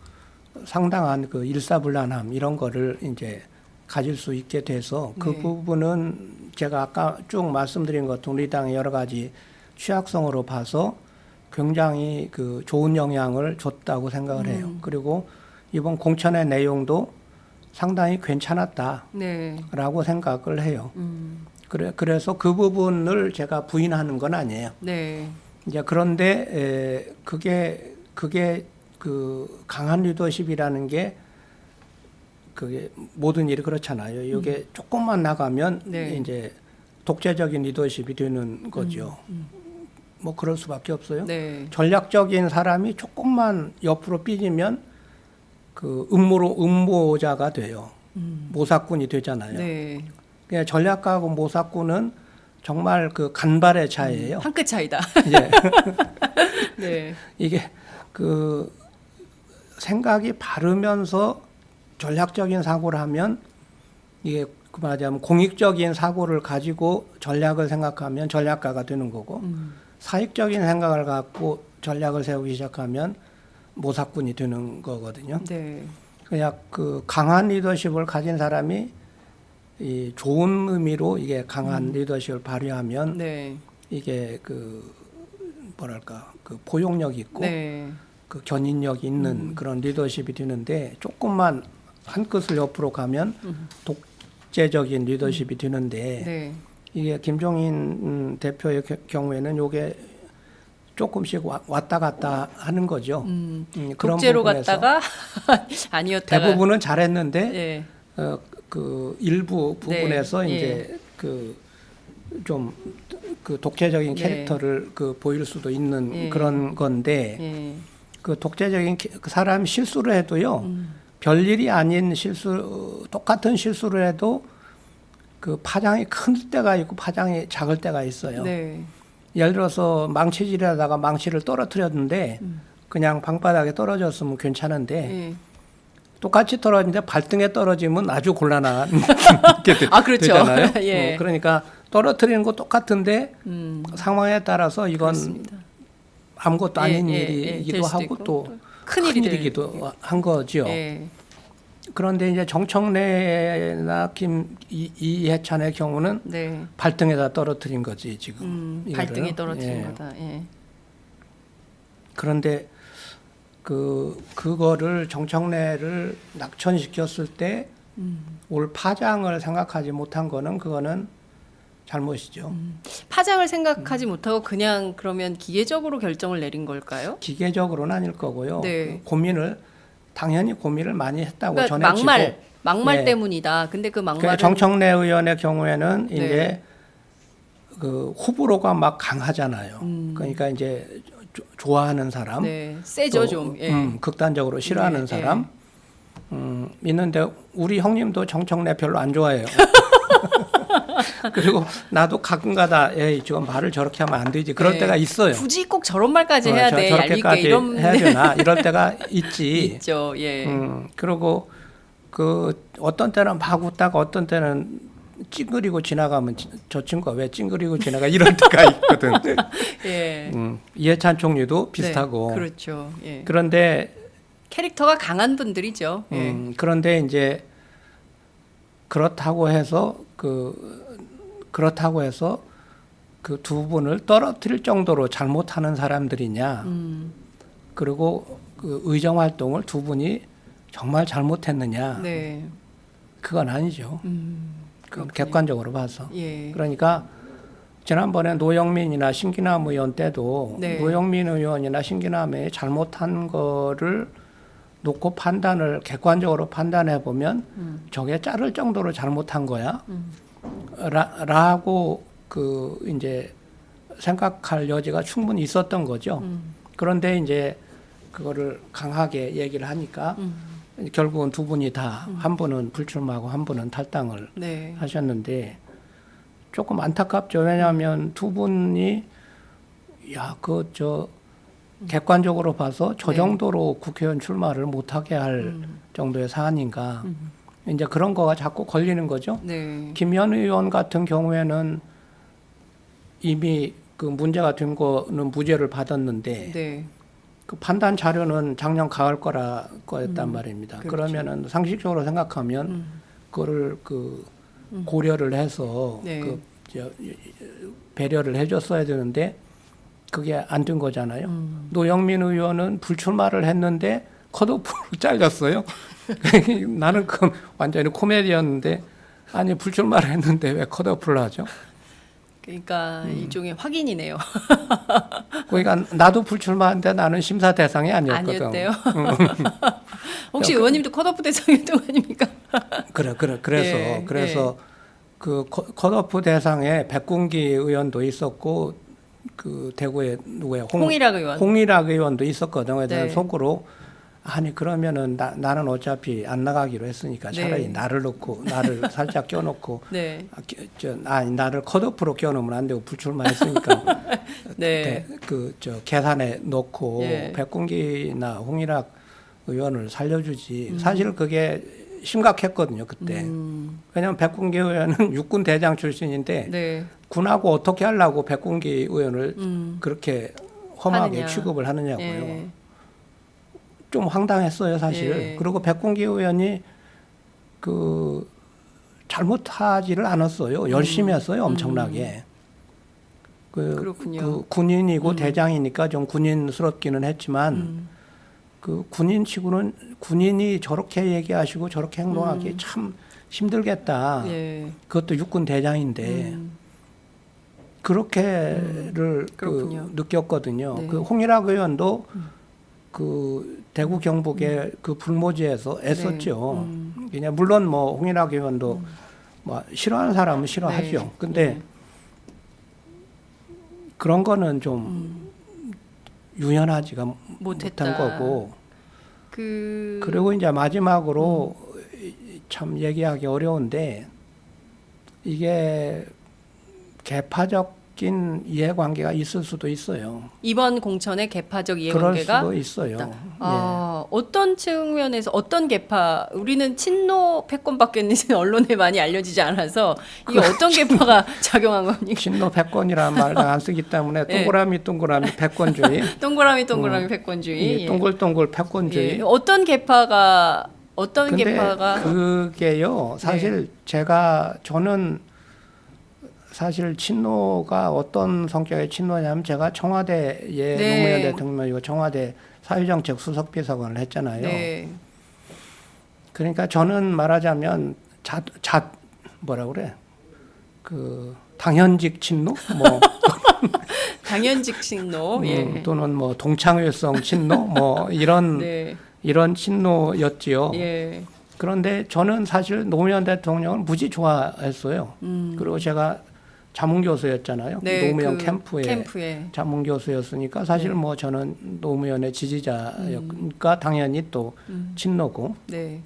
E: 상당한 그 일사불란함 이런 거를 이제 가질 수 있게 돼서 그
B: 네.
E: 부분은 제가 아까 쭉 말씀드린 것처럼 우리 당의 여러 가지 취약성으로 봐서 굉장히 그 좋은 영향을 줬다고 생각을 해요. 그리고 이번 공천의 내용도 상당히 괜찮았다라고
B: 네.
E: 생각을 해요. 그래서 그 부분을 제가 부인하는 건 아니에요.
B: 네.
E: 이제 그런데 그게 그 강한 리더십이라는 게 그게 모든 일이 그렇잖아요. 이게 조금만 나가면
B: 네.
E: 이제 독재적인 리더십이 되는 거죠. 뭐 그럴 수밖에 없어요.
B: 네.
E: 전략적인 사람이 조금만 옆으로 삐지면 그 음모자가 돼요. 모사꾼이 되잖아요.
B: 네.
E: 그냥 전략가하고 모사꾼은 정말 그 간발의 차이예요.
B: 한 끗 차이다.
E: 예.
B: 네.
E: 이게 그 생각이 바르면서 전략적인 사고를 하면 이게 그 말하자면 공익적인 사고를 가지고 전략을 생각하면 전략가가 되는 거고 사익적인 생각을 갖고 전략을 세우기 시작하면 모사꾼이 되는 거거든요.
B: 네.
E: 그냥 그 강한 리더십을 가진 사람이 이 좋은 의미로 이게 강한 리더십을 발휘하면
B: 네.
E: 이게 그 뭐랄까 그 포용력 있고
B: 네.
E: 그 견인력 있는 그런 리더십이 되는데 조금만 한 끗을 옆으로 가면 독재적인 리더십이 되는데
B: 네.
E: 이게 김종인 대표의 경우에는 요게 조금씩 왔다 갔다 하는 거죠. 그런
B: 독재로
E: 부분에서
B: 갔다가 아니었다가
E: 대부분은 잘했는데
B: 예.
E: 그 일부 부분에서
B: 네.
E: 이제 그 좀 그 독재적인
B: 네.
E: 캐릭터를 그 보일 수도 있는
B: 예.
E: 그런 건데
B: 예.
E: 그 독재적인 그 사람이 실수를 해도요 별일이 아닌 똑같은 실수를 해도 그 파장이 큰 때가 있고 파장이 작을 때가 있어요.
B: 네.
E: 예를 들어서 망치질하다가 망치를 떨어뜨렸는데 그냥 방바닥에 떨어졌으면 괜찮은데
B: 예.
E: 똑같이 떨어지는데 발등에 떨어지면 아주 곤란한 게
B: 그렇죠.
E: 되잖아요.
B: 예.
E: 그러니까 떨어뜨리는 거 똑같은데 상황에 따라서 이건
B: 그렇습니다.
E: 아무것도 아닌
B: 될
E: 일이기도
B: 수도
E: 하고
B: 있고,
E: 또
B: 큰일이기도
E: 큰일이기도 한 거죠.
B: 예.
E: 그런데 이제 정청래나 이해찬의 경우는
B: 네.
E: 발등에다 떨어뜨린 거지 지금. 이거를.
B: 발등에 떨어뜨린
E: 예.
B: 거다. 예.
E: 그런데 그거를 정청래를 낙천시켰을 때 올 파장을 생각하지 못한 거는 그거는 잘못이죠.
B: 파장을 생각하지 못하고 그냥 그러면 기계적으로 결정을 내린 걸까요?
E: 기계적으로는 아닐 거고요.
B: 네.
E: 당연히 고민을 많이 했다고
B: 그러니까
E: 전해지고.
B: 막말
E: 네.
B: 때문이다. 근데 그 막말은
E: 정청래 의원의 경우에는
B: 네.
E: 이제 그 호불호가 막 강하잖아요. 그러니까 이제 좋아하는 사람,
B: 네. 세죠
E: 또,
B: 좀. 예.
E: 극단적으로 싫어하는
B: 네,
E: 사람 있는데 우리 형님도 정청래 별로 안 좋아해요. 그리고 나도 가끔가다 에이 지금 말을 저렇게 하면 안 되지 그럴
B: 네.
E: 때가 있어요.
B: 굳이 꼭 저런 말까지 해야 돼. 얄밉게
E: 저렇게까지
B: 이런
E: 해야 되나 이럴 때가 있지.
B: 있죠. 예.
E: 그리고 그 어떤 때는 막 웃다가 어떤 때는 찡그리고 지나가면 저 친구가 왜 찡그리고 지나가 이럴 때가 있거든.
B: 예.
E: 이해찬 총리도 비슷하고.
B: 네, 그렇죠. 예.
E: 그런데
B: 캐릭터가 강한 분들이죠. 예.
E: 그런데 이제 그렇다고 해서 그 두 분을 떨어뜨릴 정도로 잘못하는 사람들이냐. 그리고 그 의정 활동을 두 분이 정말 잘못했느냐.
B: 네.
E: 그건 아니죠. 그건 객관적으로 봐서.
B: 예.
E: 그러니까 지난번에 노영민이나 신기남 의원 때도
B: 네.
E: 노영민 의원이나 신기남 의원이 잘못한 거를 놓고 객관적으로 판단해 보면 저게 자를 정도로 잘못한 거야. 라고 이제 생각할 여지가 충분히 있었던 거죠. 그런데 이제 그거를 강하게 얘기를 하니까 결국은 두 분이 다 한 분은 불출마하고 한 분은 탈당을
B: 네.
E: 하셨는데 조금 안타깝죠. 왜냐하면 두 분이 객관적으로 봐서 저
B: 네.
E: 정도로 국회의원 출마를 못하게 할 정도의 사안인가. 이제 그런 거가 자꾸 걸리는 거죠.
B: 네.
E: 김현 의원 같은 경우에는 이미 그 문제가 된 거는 무죄를 받았는데
B: 네.
E: 그 판단 자료는 작년 가을 거였단 말입니다.
B: 그렇죠.
E: 그러면은 상식적으로 생각하면 그거를 고려를 해서
B: 네.
E: 배려를 해줬어야 되는데 그게 안 된 거잖아요. 노영민 의원은 불출마를 했는데 컷오프로 잘렸어요. 나는 그 완전히 코미디였는데 아니 불출마를 했는데 왜 컷오프를 하죠?
B: 그러니까 일종의 확인이네요.
E: 그러니까 나도 불출마한데 나는 심사 대상이 아니었거든.
B: 아니었대요. 혹시 의원님도 컷오프 대상이었던 거 아닙니까?
E: 그래서
B: 예.
E: 그 컷오프 대상에 백군기 의원도 있었고 그 대구에 누구야
B: 홍일학 의원.
E: 홍일학 의원도 있었거든. 그래서
B: 네.
E: 속으로 아니 그러면은 나는 어차피 안 나가기로 했으니까 차라리
B: 네.
E: 나를 살짝 껴놓고
B: 네.
E: 나를 컷오프로 껴놓으면 안 되고 불출마했으니까
B: 네.
E: 계산에 넣고
B: 예.
E: 백군기나 홍일학 의원을 살려주지. 사실 그게 심각했거든요 그때. 왜냐하면 백군기 의원은 육군 대장 출신인데
B: 네.
E: 군하고 어떻게 하려고 백군기 의원을 그렇게 험하게
B: 하느냐.
E: 취급을 하느냐고요.
B: 예.
E: 좀 황당했어요 사실.
B: 예.
E: 그리고 백군기 의원이 잘못하지를 않았어요. 열심히 했어요 엄청나게.
B: 그렇군요.
E: 군인이고 대장이니까 좀 군인스럽기는 했지만 그 군인치고는 군인이 저렇게 얘기하시고 저렇게 행동하기 참 힘들겠다.
B: 예.
E: 그것도 육군 대장인데 그렇게를
B: 그렇군요.
E: 느꼈거든요.
B: 네.
E: 그 홍일학 의원도 그 대구 경북의 그 불모지에서 애썼죠. 그냥 물론 뭐 홍일학 의원도 뭐 싫어하는 사람은 싫어하죠.
B: 네.
E: 근데 그런 거는 좀 유연하지가 못한 거고. 그리고 이제 마지막으로 참 얘기하기 어려운데 이게 개파적인 이해관계가 있을 수도 있어요.
B: 이번 공천의 개파적
E: 그럴
B: 이해관계가
E: 수도 있어요. 예.
B: 어떤 측면에서 어떤 개파 우리는 친노 패권밖에는 언론에 많이 알려지지 않아서 이게 어떤 개파가 작용한 겁니까?
E: 친노 패권이라는 말을 안 쓰기 때문에
B: 예.
E: 동그라미 패권주의,
B: 동그라미 패권주의.
E: 이 동글동글 패권주의.
B: 예. 어떤 개파가
E: 근데 그게요. 사실 저는 사실 친노가 어떤 성격의 친노냐면 제가 청와대의
B: 네.
E: 노무현 대통령이고 청와대 사회정책 수석비서관을 했잖아요.
B: 네.
E: 그러니까 저는 말하자면 뭐라 그래? 당현직 친노? 뭐
B: 당연직 친노. 예.
E: 또는 뭐 동창회성 친노? 뭐
B: 네.
E: 이런 친노였지요.
B: 예.
E: 그런데 저는 사실 노무현 대통령을 무지 좋아했어요. 그리고 제가 자문교수였잖아요.
B: 네,
E: 노무현
B: 그
E: 캠프에 자문교수였으니까 사실 뭐 저는 노무현의 지지자였으니까 당연히 또 친노고
B: 네.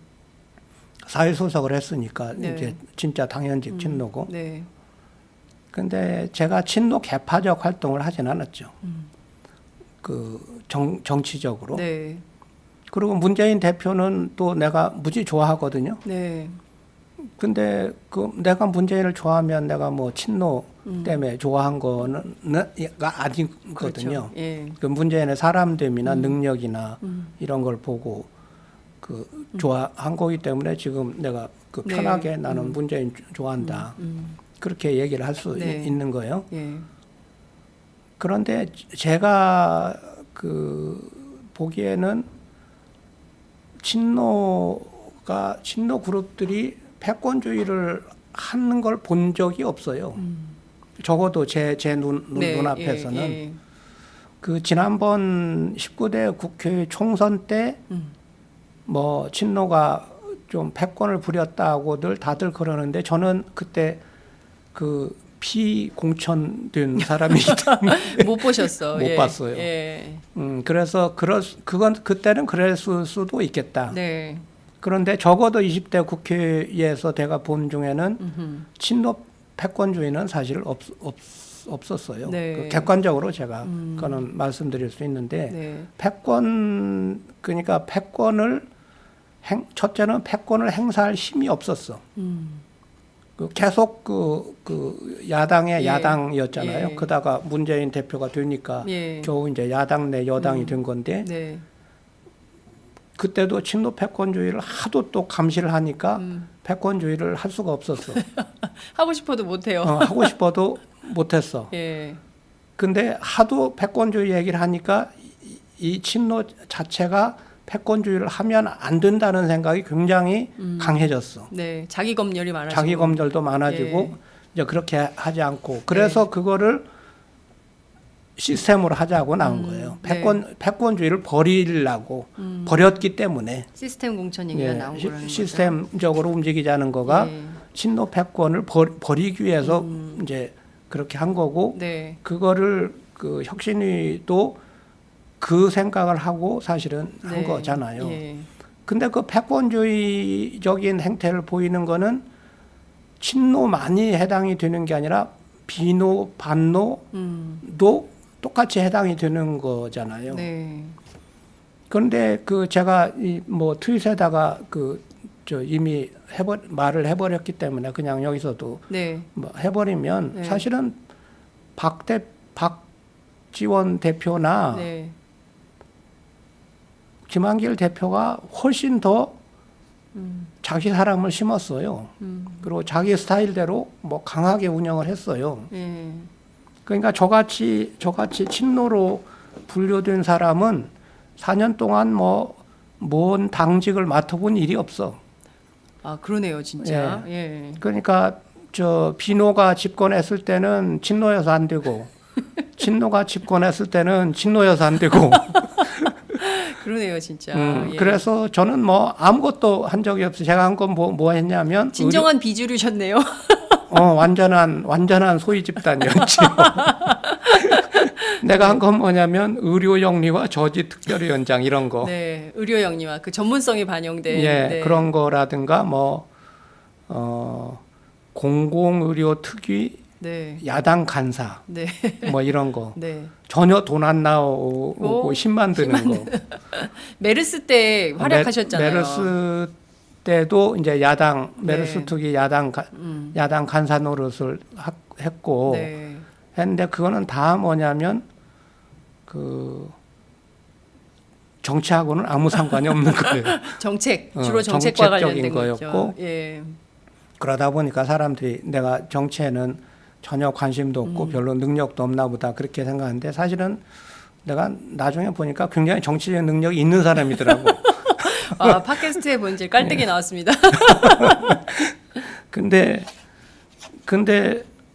E: 사회수석을 했으니까
B: 네.
E: 이제 진짜 당연직 친노고.
B: 네.
E: 근데 제가 친노 개파적 활동을 하진 않았죠. 정치적으로.
B: 네.
E: 그리고 문재인 대표는 또 내가 무지 좋아하거든요.
B: 네.
E: 근데 그 내가 문재인을 좋아하면 내가 뭐 친노 때문에 좋아한 거는 아니거든요.
B: 그렇죠. 예.
E: 그 문재인의 사람됨이나 능력이나 이런 걸 보고 그 좋아한 거기 때문에 지금 내가 그
B: 네.
E: 편하게 나는 문재인 좋아한다. 그렇게 얘기를 할 수
B: 네.
E: 있는 거예요.
B: 예.
E: 그런데 제가 그 보기에는 친노 그룹들이 패권주의를 하는 걸 본 적이 없어요. 적어도 제
B: 네,
E: 눈앞에서는.
B: 예.
E: 그 지난번 19대 국회 총선 때 뭐 친노가 좀 패권을 부렸다고들 다들 그러는데 저는 그때 그 피공천된 사람이기 때문에
B: 못 보셨어.
E: 못
B: 예.
E: 봤어요.
B: 예.
E: 그래서 그건 그때는 그랬을 수도 있겠다.
B: 네.
E: 그런데 적어도 20대 국회에서 제가 본 중에는
B: 음흠.
E: 친노 패권주의는 사실 없었어요.
B: 네.
E: 그 객관적으로 제가 그거는 말씀드릴 수 있는데
B: 네.
E: 그러니까 패권을 첫째는 패권을 행사할 힘이 없었어. 그 계속 그 야당의
B: 예.
E: 야당이었잖아요.
B: 예.
E: 그다가 문재인 대표가 되니까
B: 예.
E: 겨우 이제 야당 내 여당이 된 건데
B: 네.
E: 그때도 친노 패권주의를 하도 또 감시를 하니까 패권주의를 할 수가 없었어.
B: 하고 싶어도 못 해요.
E: 하고 싶어도 못했어.
B: 예.
E: 근데 하도 패권주의 얘기를 하니까 이 친노 자체가 패권주의를 하면 안 된다는 생각이 굉장히 강해졌어.
B: 네. 자기 검열이 많아지고.
E: 자기 검열도 많아지고
B: 예.
E: 이제 그렇게 하지 않고 그래서 그거를 시스템으로 하자고 나온 거예요.
B: 네.
E: 패권주의를 버리려고 버렸기 때문에
B: 시스템 공천 얘기가
E: 예,
B: 나온 거라는
E: 시스템적으로 움직이자는 거가
B: 예.
E: 친노 패권을 버리기 위해서 이제 그렇게 한 거고
B: 네.
E: 그거를 그 혁신위도 그 생각을 하고 사실은 한
B: 네.
E: 거잖아요.
B: 예.
E: 근데 그 패권주의적인 행태를 보이는 거는 친노만이 해당이 되는 게 아니라 비노, 반노도 똑같이 해당이 되는 거잖아요.
B: 네.
E: 그런데 그 제가 뭐 트윗에다가 이미 말을 해버렸기 때문에 그냥 여기서도
B: 네.
E: 뭐 해버리면
B: 네.
E: 사실은 박지원 대표나
B: 네.
E: 김한길 대표가 훨씬 더 자기 사람을 심었어요. 그리고 자기 스타일대로 뭐 강하게 운영을 했어요.
B: 예.
E: 그러니까 저같이 친노로 분류된 사람은 4년 동안 뭔 당직을 맡아본 일이 없어.
B: 아, 그러네요, 진짜. 예.
E: 그러니까 비노가 집권했을 때는 친노여서 안 되고 친노가 집권했을 때는 친노여서 안 되고
B: 그러네요, 진짜. 예.
E: 그래서 저는 뭐 아무것도 한 적이 없어요. 제가 한 건 뭐 했냐면
B: 진정한 비주류셨네요.
E: 완전한 소위 집단이었죠. 내가 한 건 뭐냐면 의료 영리와 저지 특별위원장 이런 거.
B: 네, 의료 영리와 그 전문성이 반영된
E: 예,
B: 네.
E: 그런 거라든가 공공의료 특위
B: 네.
E: 야당 간사
B: 네.
E: 뭐 이런 거.
B: 네.
E: 전혀 돈 안 나오고 힘만 드는 거.
B: 메르스 때 활약하셨잖아요.
E: 메르스 때도 이제 메르스
B: 네.
E: 특위 야당 간사 노릇을 했고
B: 네.
E: 했는데 그거는 다 뭐냐면 그 정치하고는 아무 상관이 없는 거예요.
B: 정책 주로 정책과 관련된
E: 거였고
B: 거죠. 예.
E: 그러다 보니까 사람들이 내가 정치에는 전혀 관심도 없고 별로 능력도 없나 보다 그렇게 생각하는데 사실은 내가 나중에 보니까 굉장히 정치적 능력이 있는 사람이더라고.
B: 아, 팟캐스트의 본질 깔때기 나왔습니다.
E: 근데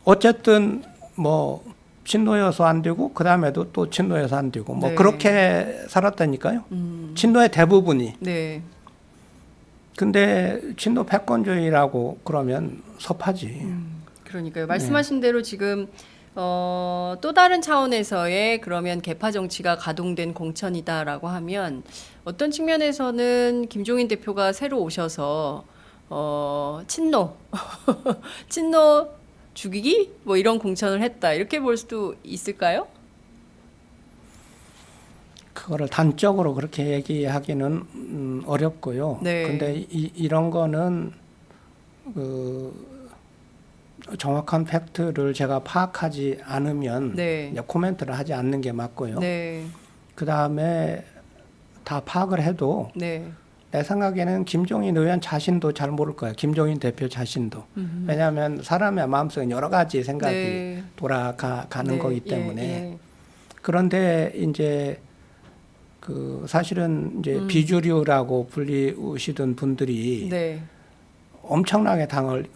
E: 어쨌든 뭐 친노여서 안 되고 그 다음에도 또 친노여서 안 되고 뭐
B: 네.
E: 그렇게 살았다니까요. 친노의 대부분이.
B: 네.
E: 근데 친노 패권주의라고 그러면 섭하지.
B: 그러니까요. 말씀하신 대로 지금 또 다른 차원에서의 그러면 개파 정치가 가동된 공천이다라고 하면 어떤 측면에서는 김종인 대표가 새로 오셔서 친노 친노 죽이기 뭐 이런 공천을 했다 이렇게 볼 수도 있을까요?
E: 그거를 단적으로 그렇게 얘기하기는 어렵고요.
B: 네.
E: 근데 이런 거는 그 정확한 팩트를 제가 파악하지 않으면
B: 네.
E: 이제 코멘트를 하지 않는 게 맞고요.
B: 네.
E: 그 다음에 다 파악을 해도
B: 네.
E: 내 생각에는 김종인 의원 자신도 잘 모를 거예요. 김종인 대표 자신도. 왜냐하면 사람의 마음속에 여러 가지 생각이
B: 네.
E: 돌아가는
B: 네.
E: 거기 때문에.
B: 예.
E: 그런데 이제 그 사실은 이제 비주류라고 불리우시던 분들이
B: 네.
E: 엄청나게 당을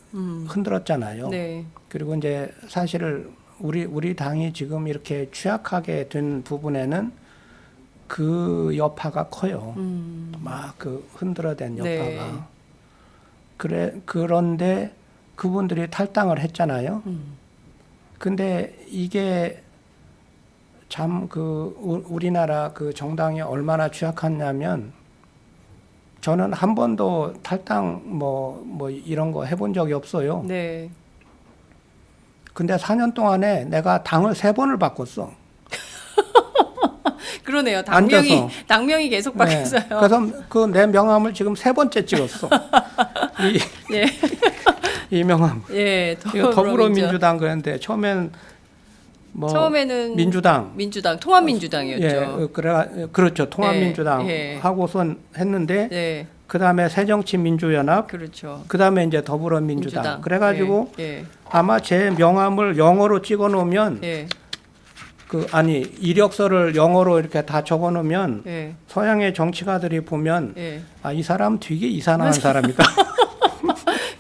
E: 흔들었잖아요.
B: 네.
E: 그리고 이제 사실 우리 당이 지금 이렇게 취약하게 된 부분에는 그 여파가 커요. 막 그 흔들어댄 여파가.
B: 네.
E: 그런데 그분들이 탈당을 했잖아요. 근데 이게 참 그 우리나라 그 정당이 얼마나 취약하냐면 저는 한 번도 탈당 뭐 이런 거 해본 적이 없어요.
B: 네.
E: 근데 4년 동안에 내가 당을 3번을 바꿨어.
B: 그러네요.
E: 앉아서.
B: 당명이 계속
E: 네.
B: 바뀌었어요.
E: 그래서 그 내 명함을 지금 3번째 찍었어.
B: 예.
E: 이 명함.
B: 예.
E: 이거 더불어민주당 그랬는데 처음에는
B: 처음에는
E: 민주당,
B: 통합민주당이었죠.
E: 예, 그렇죠. 통합민주당
B: 예.
E: 하고선 했는데
B: 네.
E: 그 다음에 새정치민주연합,
B: 그렇죠.
E: 그 다음에 이제 더불어민주당.
B: 민주당.
E: 그래가지고
B: 예.
E: 아마 제 명함을 영어로 찍어놓으면
B: 예.
E: 이력서를 영어로 이렇게 다 적어놓으면
B: 예.
E: 서양의 정치가들이 보면
B: 예.
E: 이 사람 되게 이상한 사람이다.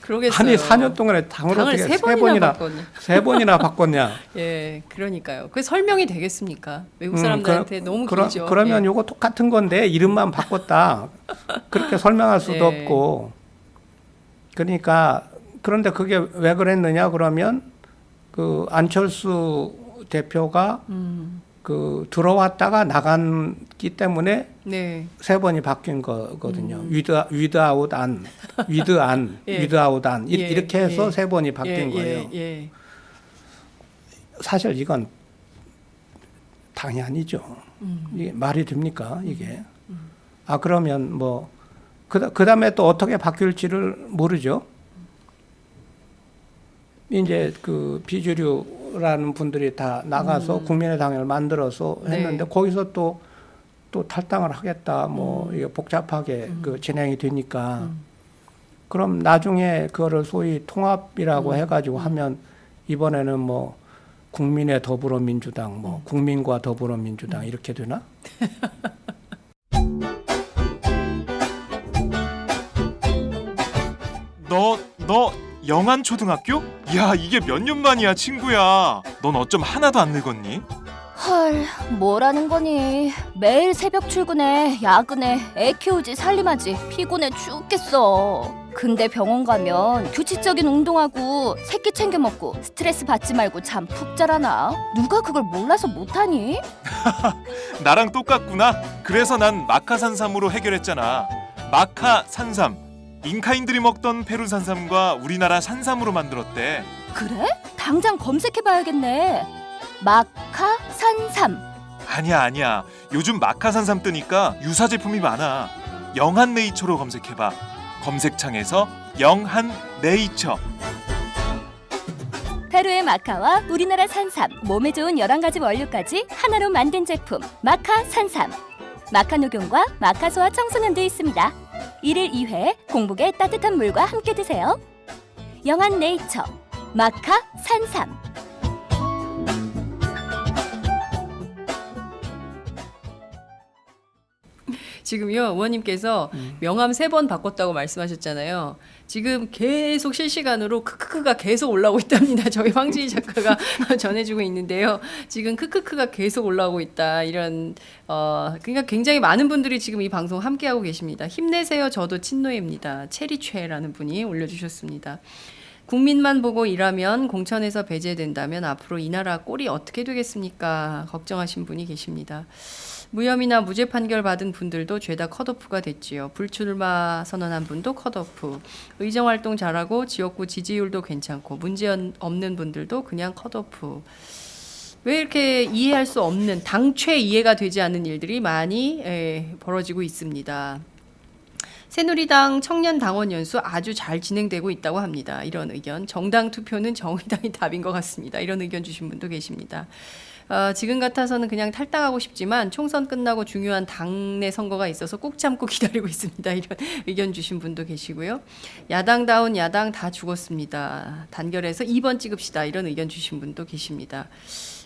B: 그러겠어요.
E: 아니 4년 동안에 당을 어떻게
B: 세 번이나 바꿨냐.
E: 3번이나 바꿨냐.
B: 예, 그러니까요. 그 설명이 되겠습니까? 외국 사람들한테 너무 길죠.
E: 그러면
B: 예.
E: 요거 똑같은 건데 이름만 바꿨다. 그렇게 설명할 수도
B: 예.
E: 없고. 그러니까 그런데 그게 왜 그랬느냐 그러면 그 안철수 대표가 그 들어왔다가 나갔기 때문에
B: 네.
E: 3번이 바뀐 거거든요. 위드아웃 안,
B: 예.
E: 위드아웃 안
B: 예.
E: 이렇게 해서
B: 예.
E: 3번이 바뀐 거예요.
B: 예.
E: 사실 이건 당이 아니죠. 이게 말이 됩니까 이게? 그러면 뭐 그다음에 또 어떻게 바뀔지를 모르죠. 이제 그 비주류라는 분들이 다 나가서 국민의당을 만들어서 했는데
B: 네.
E: 거기서 또 탈당을 하겠다 뭐 이게 복잡하게 그 진행이 되니까 그럼 나중에 그거를 소위 통합이라고 해가지고 하면 이번에는 뭐 국민의 더불어민주당 뭐 국민과 더불어민주당 이렇게 되나?
A: 너 영안초등학교? 야, 이게 몇 년 만이야, 친구야. 넌 어쩜 하나도 안 늙었니?
C: 헐, 뭐라는 거니? 매일 새벽 출근해, 야근해, 애 키우지, 살림하지, 피곤해 죽겠어. 근데 병원 가면 규칙적인 운동하고 새끼 챙겨 먹고 스트레스 받지 말고 잠 푹 자라나? 누가 그걸 몰라서 못하니?
A: 나랑 똑같구나. 그래서 난 마카산삼으로 해결했잖아. 마카산삼. 잉카인들이 먹던 페루 산삼과 우리나라 산삼으로 만들었대.
C: 그래? 당장 검색해봐야겠네. 마카산삼.
A: 아니야. 요즘 마카산삼 뜨니까 유사 제품이 많아. 영한네이처로 검색해봐. 검색창에서 영한네이처.
C: 페루의 마카와 우리나라 산삼, 몸에 좋은 11가지 원료까지 하나로 만든 제품 마카산삼. 마카 녹용과 마카 소화 청소년도 있습니다. 1일 2회 공복에 따뜻한 물과 함께 드세요. 영한네이처 마카산삼.
B: 지금요, 의원님께서 명함 3번 바꿨다고 말씀하셨잖아요. 지금 계속 실시간으로 크크크가 계속 올라오고 있답니다. 저희 황지희 작가가 전해주고 있는데요. 지금 크크크가 계속 올라오고 있다. 이런 그러니까 굉장히 많은 분들이 지금 이 방송 함께하고 계십니다. 힘내세요. 저도 친노예입니다. 체리최라는 분이 올려주셨습니다. 국민만 보고 일하면 공천에서 배제된다면 앞으로 이 나라 꼴이 어떻게 되겠습니까? 걱정하신 분이 계십니다. 무혐의나 무죄 판결 받은 분들도 죄다 컷오프가 됐지요. 불출마 선언한 분도 컷오프. 의정활동 잘하고 지역구 지지율도 괜찮고 문제 없는 분들도 그냥 컷오프. 왜 이렇게 이해할 수 없는 당최 이해가 되지 않는 일들이 많이 벌어지고 있습니다. 새누리당 청년 당원 연수 아주 잘 진행되고 있다고 합니다. 이런 의견. 정당 투표는 정의당이 답인 것 같습니다. 이런 의견 주신 분도 계십니다. 지금 같아서는 그냥 탈당하고 싶지만 총선 끝나고 중요한 당내 선거가 있어서 꾹 참고 기다리고 있습니다. 이런 의견 주신 분도 계시고요. 야당다운 야당 다 죽었습니다. 단결해서 2번 찍읍시다. 이런 의견 주신 분도 계십니다.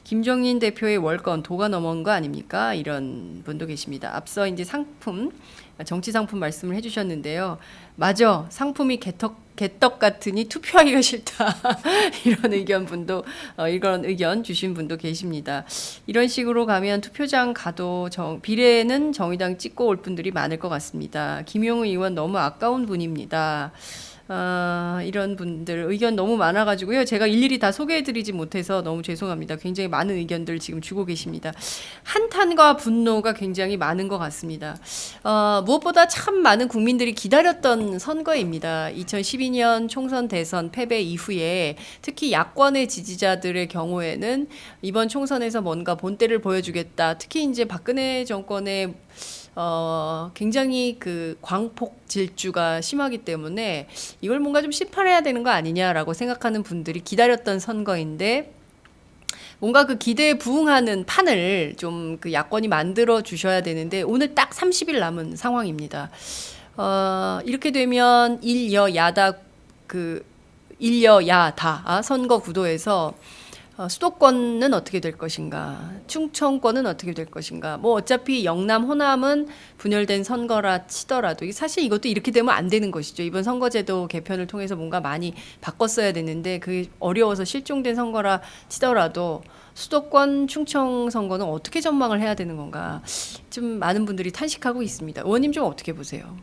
B: 김종인 대표의 월권 도가 넘어온 거 아닙니까? 이런 분도 계십니다. 앞서 이제 상품, 정치 상품 말씀을 해주셨는데요. 맞아, 상품이 개떡 같으니 투표하기가 싫다. 이런 의견 주신 분도 계십니다. 이런 식으로 가면 투표장 가도 비례는 정의당 찍고 올 분들이 많을 것 같습니다. 김용우 의원 너무 아까운 분입니다. 이런 분들 의견 너무 많아가지고요. 제가 일일이 다 소개해드리지 못해서 너무 죄송합니다. 굉장히 많은 의견들 지금 주고 계십니다. 한탄과 분노가 굉장히 많은 것 같습니다. 무엇보다 참 많은 국민들이 기다렸던 선거입니다. 2012년 총선 대선 패배 이후에 특히 야권의 지지자들의 경우에는 이번 총선에서 뭔가 본때를 보여주겠다. 특히 이제 박근혜 정권의 굉장히 그 광폭 질주가 심하기 때문에 이걸 뭔가 좀 심판해야 되는 거 아니냐라고 생각하는 분들이 기다렸던 선거인데 뭔가 그 기대에 부응하는 판을 좀 그 야권이 만들어 주셔야 되는데 오늘 딱 30일 남은 상황입니다. 이렇게 되면 일여야다 선거 구도에서 수도권은 어떻게 될 것인가, 충청권은 어떻게 될 것인가. 뭐 어차피 영남, 호남은 분열된 선거라 치더라도 사실 이것도 이렇게 되면 안 되는 것이죠. 이번 선거제도 개편을 통해서 뭔가 많이 바꿨어야 되는데 그게 어려워서 실종된 선거라 치더라도 수도권, 충청 선거는 어떻게 전망을 해야 되는 건가. 좀 많은 분들이 탄식하고 있습니다. 의원님 좀 어떻게 보세요?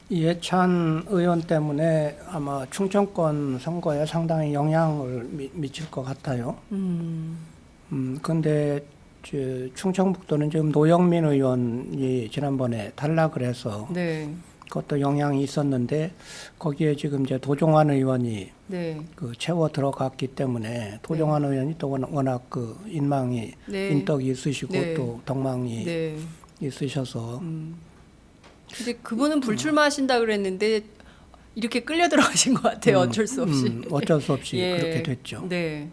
E: 이해찬 의원 때문에 아마 충청권 선거에 상당히 영향을 미칠 것 같아요. 근데 충청북도는 지금 노영민 의원이 지난번에 탈락을 해서
B: 네.
E: 그것도 영향이 있었는데 거기에 지금 이제 도종환 의원이
B: 네.
E: 그 채워 들어갔기 때문에 도종환 의원이 또 워낙 그 인망이
B: 네.
E: 인덕이 있으시고
B: 네.
E: 또 덕망이
B: 네.
E: 있으셔서
B: 근데 그분은 불출마하신다 그랬는데 이렇게 끌려 들어가신 것 같아요. 어쩔 수 없이.
E: 어쩔 수 없이
B: 예.
E: 그렇게 됐죠.
B: 네.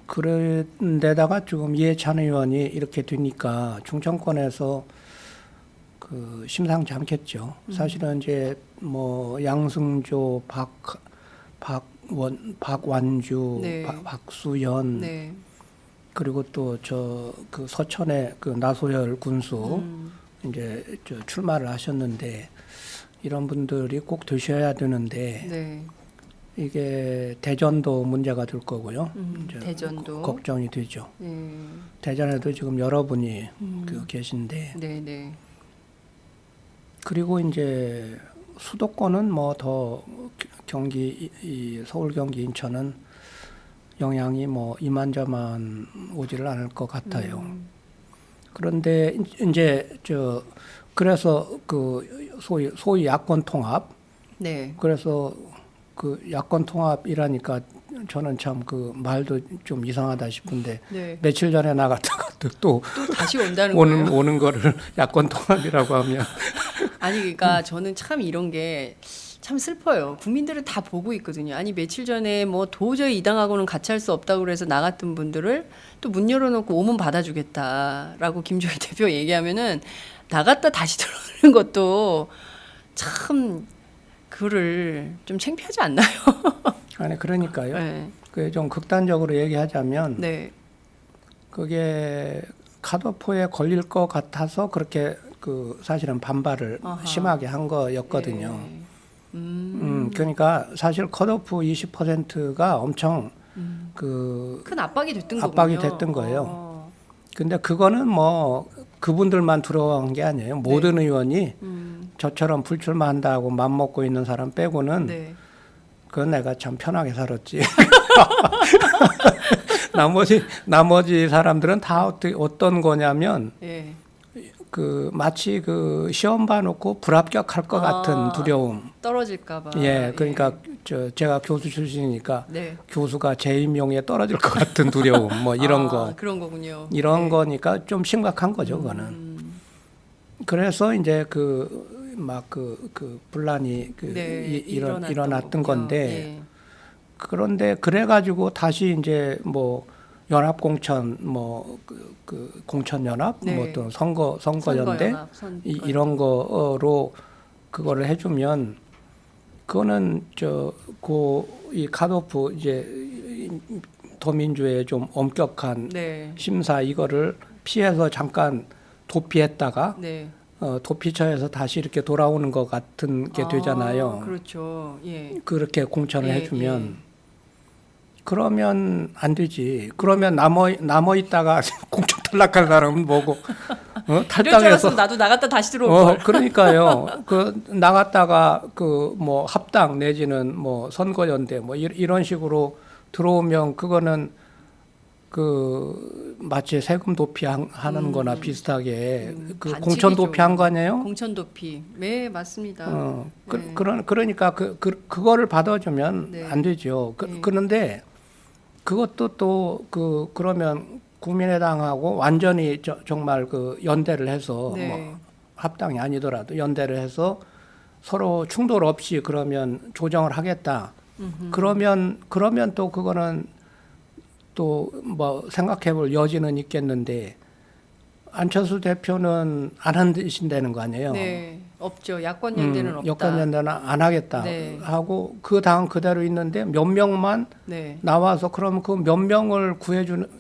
E: 그런데다가 지금 이해찬 의원이 이렇게 되니까 충청권에서 그 심상치 않겠죠. 사실은 이제 뭐 양승조, 박완주,
B: 네.
E: 박수현
B: 네.
E: 그리고 또 그 서천의 그 나소열 군수 이제 출마를 하셨는데 이런 분들이 꼭 되셔야 되는데
B: 네.
E: 이게 대전도 문제가 될 거고요. 이제
B: 대전도
E: 걱정이 되죠.
B: 네.
E: 대전에도 지금 여러분이 계신데
B: 네, 네.
E: 그리고 이제 수도권은 뭐 더 경기 서울, 경기, 인천은 영향이 뭐 이만저만 오지를 않을 것 같아요. 그런데 이제 그래서 그 소위 야권 통합.
B: 네.
E: 그래서 그 야권 통합이라니까 저는 참 그 말도 좀 이상하다 싶은데
B: 네.
E: 며칠 전에 나갔다가 또
B: 다시 온다는 거예요.
E: 오는 거를 야권 통합이라고 하면
B: 아니 그러니까 저는 참 이런 게 참 슬퍼요. 국민들은 다 보고 있거든요. 아니 며칠 전에 뭐 도저히 이 당하고는 같이 할 수 없다고 그래서 나갔던 분들을 또 문 열어놓고 오면 받아주겠다라고 김종인 대표 얘기하면은 나갔다 다시 들어오는 것도 참 그거를 좀 창피하지 않나요?
E: 아니 그러니까요.
B: 네.
E: 그게 좀 극단적으로 얘기하자면
B: 네.
E: 그게 카더포에 걸릴 것 같아서 그렇게 그 사실은 반발을
B: 아하.
E: 심하게 한 거였거든요.
B: 네.
E: 그러니까 사실 컷오프 20%가 엄청 그
B: 큰 압박이 됐던
E: 압박이
B: 거군요.
E: 됐던 거예요. 근데 그거는 뭐 그분들만 들어간 게 아니에요. 모든 의원이 저처럼 불출마한다고 맘먹고 있는 사람 빼고는
B: 네.
E: 그건 내가 참 편하게 살았지. 나머지 사람들은 다 어떤 거냐면
B: 네.
E: 그 마치 그 시험 봐놓고 불합격할 것 같은 두려움.
B: 떨어질까봐.
E: 예, 그러니까 제가 교수 출신이니까
B: 네.
E: 교수가 재임용에 떨어질 것 같은 두려움, 뭐 이런 거,
B: 그런 거군요.
E: 이런
B: 네.
E: 거니까 좀 심각한 거죠, 그거는. 그래서 이제 그 분란이 일어났던 건데,
B: 예.
E: 그런데 그래가지고 다시 이제 뭐 연합공천, 뭐 그 공천연합,
B: 네.
E: 뭐 또 선거연대 이런 거로 그거를 해주면 그거는 이 카도프 이제 더민주의 좀 엄격한
B: 네.
E: 심사 이거를 피해서 잠깐 도피했다가
B: 네.
E: 도피처에서 다시 이렇게 돌아오는 것 같은 게 되잖아요.
B: 그렇죠. 예.
E: 그렇게 공천을
B: 예,
E: 해주면 그러면 안 되지. 그러면 남아 있다가 공천 탈락할 사람은 뭐고 탈당해서
B: 나도 나갔다 다시 들어올 걸.
E: 그러니까요. 그 나갔다가 그 뭐 합당 내지는 뭐 선거연대 뭐 이런 식으로 들어오면 그거는 그 마치 세금 도피하는 거나 비슷하게 그
B: 반칙이죠.
E: 공천 도피한 거 아니에요?
B: 공천 도피. 네, 맞습니다. 네.
E: 그러니까 그거를 받아주면
B: 네.
E: 안 되죠.
B: 네.
E: 그런데 그것도 또 그러면 국민의당하고 완전히 정말 그 연대를 해서
B: 네.
E: 뭐 합당이 아니더라도 연대를 해서 서로 충돌 없이 그러면 조정을 하겠다. 그러면 또 그거는 또 뭐 생각해볼 여지는 있겠는데 안철수 대표는 안 한다는 거 아니에요?
B: 네, 없죠. 야권 연대는 없다.
E: 여권 연대는 안 하겠다
B: 네.
E: 하고 그 당 그대로 있는데 몇 명만
B: 네.
E: 나와서 그럼 그 몇 명을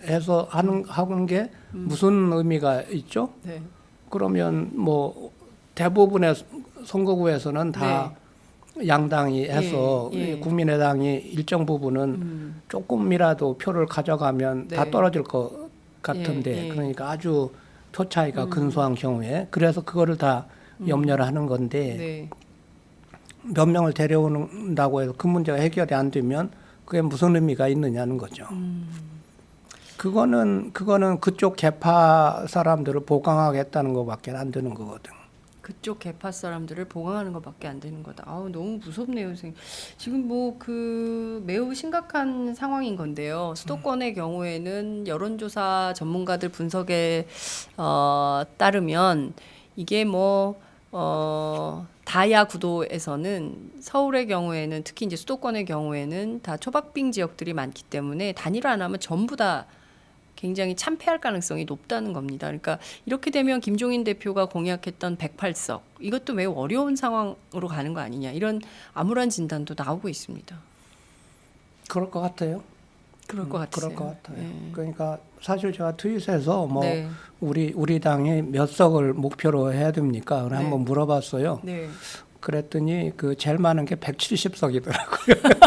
E: 해서 하는 게 무슨 의미가 있죠?
B: 네.
E: 그러면 뭐 대부분의 선거구에서는 다 양당이 해서
B: 예.
E: 국민의당이 일정 부분은 조금이라도 표를 가져가면
B: 네.
E: 다 떨어질 것 같은데
B: 예.
E: 그러니까 아주 표 차이가 근소한 경우에 그래서 그거를 다 염려를 하는 건데
B: 네.
E: 몇 명을 데려온다고 해서 그 문제가 해결이 안 되면 그게 무슨 의미가 있느냐는 거죠. 그거는 그쪽 계파 사람들을 보강하겠다는 것밖에 안 되는 거거든.
B: 그쪽 계파 사람들을 보강하는 것밖에 안 되는 거다. 아우 너무 무섭네요, 선생님. 지금 뭐 그 매우 심각한 상황인 건데요. 수도권의 경우에는 여론조사 전문가들 분석에 따르면 이게 뭐 다야 구도에서는 서울의 경우에는 특히 이제 수도권의 경우에는 다 초박빙 지역들이 많기 때문에 단일화 안 하면 전부 다 굉장히 참패할 가능성이 높다는 겁니다. 그러니까 이렇게 되면 김종인 대표가 공약했던 108석 이것도 매우 어려운 상황으로 가는 거 아니냐 이런 암울한 진단도 나오고 있습니다.
E: 그럴 것 같아요.
B: 그럴 것 같아요.
E: 그럴 것 같아요.
B: 네.
E: 그러니까 사실 제가 트윗에서 뭐
B: 네.
E: 우리 당이 몇 석을 목표로 해야 됩니까? 그래
B: 네.
E: 한번 물어봤어요.
B: 네.
E: 그랬더니 그 제일 많은 게 170석이더라고요.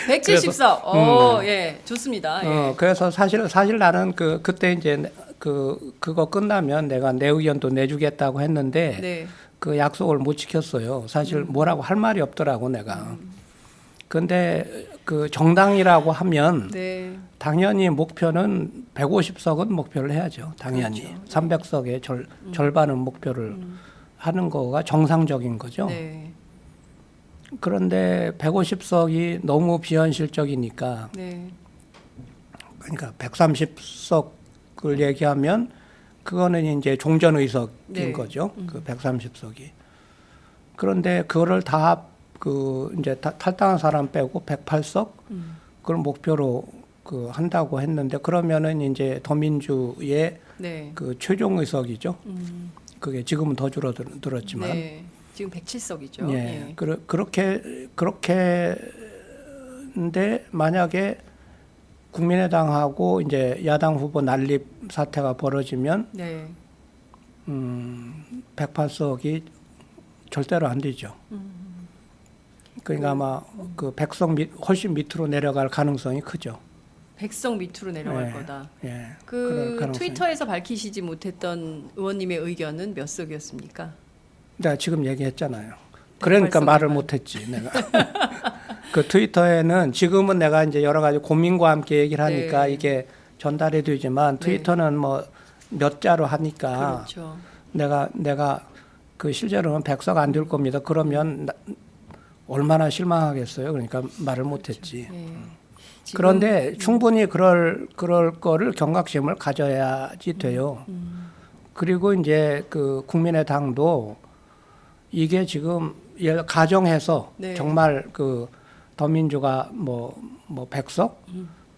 B: 170석. 예, 좋습니다. 예.
E: 그래서 사실 나는 그때 이제 그거 끝나면 내가 내 의견도 내주겠다고 했는데
B: 네.
E: 그 약속을 못 지켰어요. 사실 뭐라고 할 말이 없더라고 내가. 근데 그 정당이라고 하면
B: 네.
E: 당연히 목표는 150석은 목표를 해야죠. 당연히.
B: 그렇죠.
E: 300석의 절반은 목표를 하는 거가 정상적인 거죠.
B: 네.
E: 그런데 150석이 너무 비현실적이니까
B: 네.
E: 그러니까 130석을 얘기하면 그거는 이제 종전 의석인
B: 네.
E: 거죠. 그 130석이. 그런데 그거를 다 이제 탈당한 사람 빼고 108석 그걸 목표로 한다고 했는데 그러면은 이제 더민주의
B: 네.
E: 그 최종 의석이죠. 그게 지금은 더 줄어들었지만.
B: 네. 지금 107석이죠.
E: 예. 그렇게 근데 만약에 국민의당하고 이제 야당 후보 난립 사태가 벌어지면
B: 네.
E: 108석이 절대로 안 되죠. 그러니까 아마 그 100석 훨씬 밑으로 내려갈 가능성이 크죠.
B: 100석 밑으로 내려갈
E: 예.
B: 거다.
E: 예.
B: 그
E: 그럴 가능성이.
B: 트위터에서 밝히시지 못했던 의원님의 의견은 몇 석이었습니까?
E: 내가 지금 얘기했잖아요. 그러니까
B: 108석이면.
E: 말을 못했지 내가. 그 트위터에는 지금은 내가 이제 여러 가지 고민과 함께 얘기를 하니까
B: 네.
E: 이게 전달이 되지만 트위터는 뭐 몇 자로 하니까
B: 그렇죠.
E: 내가 그 실제로는 100석 안 될 겁니다. 그러면 얼마나 실망하겠어요. 그러니까 말을 못했지.
B: 예. 지금-
E: 그런데 충분히 그럴 거를 경각심을 가져야지 돼요. 그리고 이제 그 국민의당도 이게 지금 가정해서
B: 네.
E: 정말 그 더민주가 뭐 100석,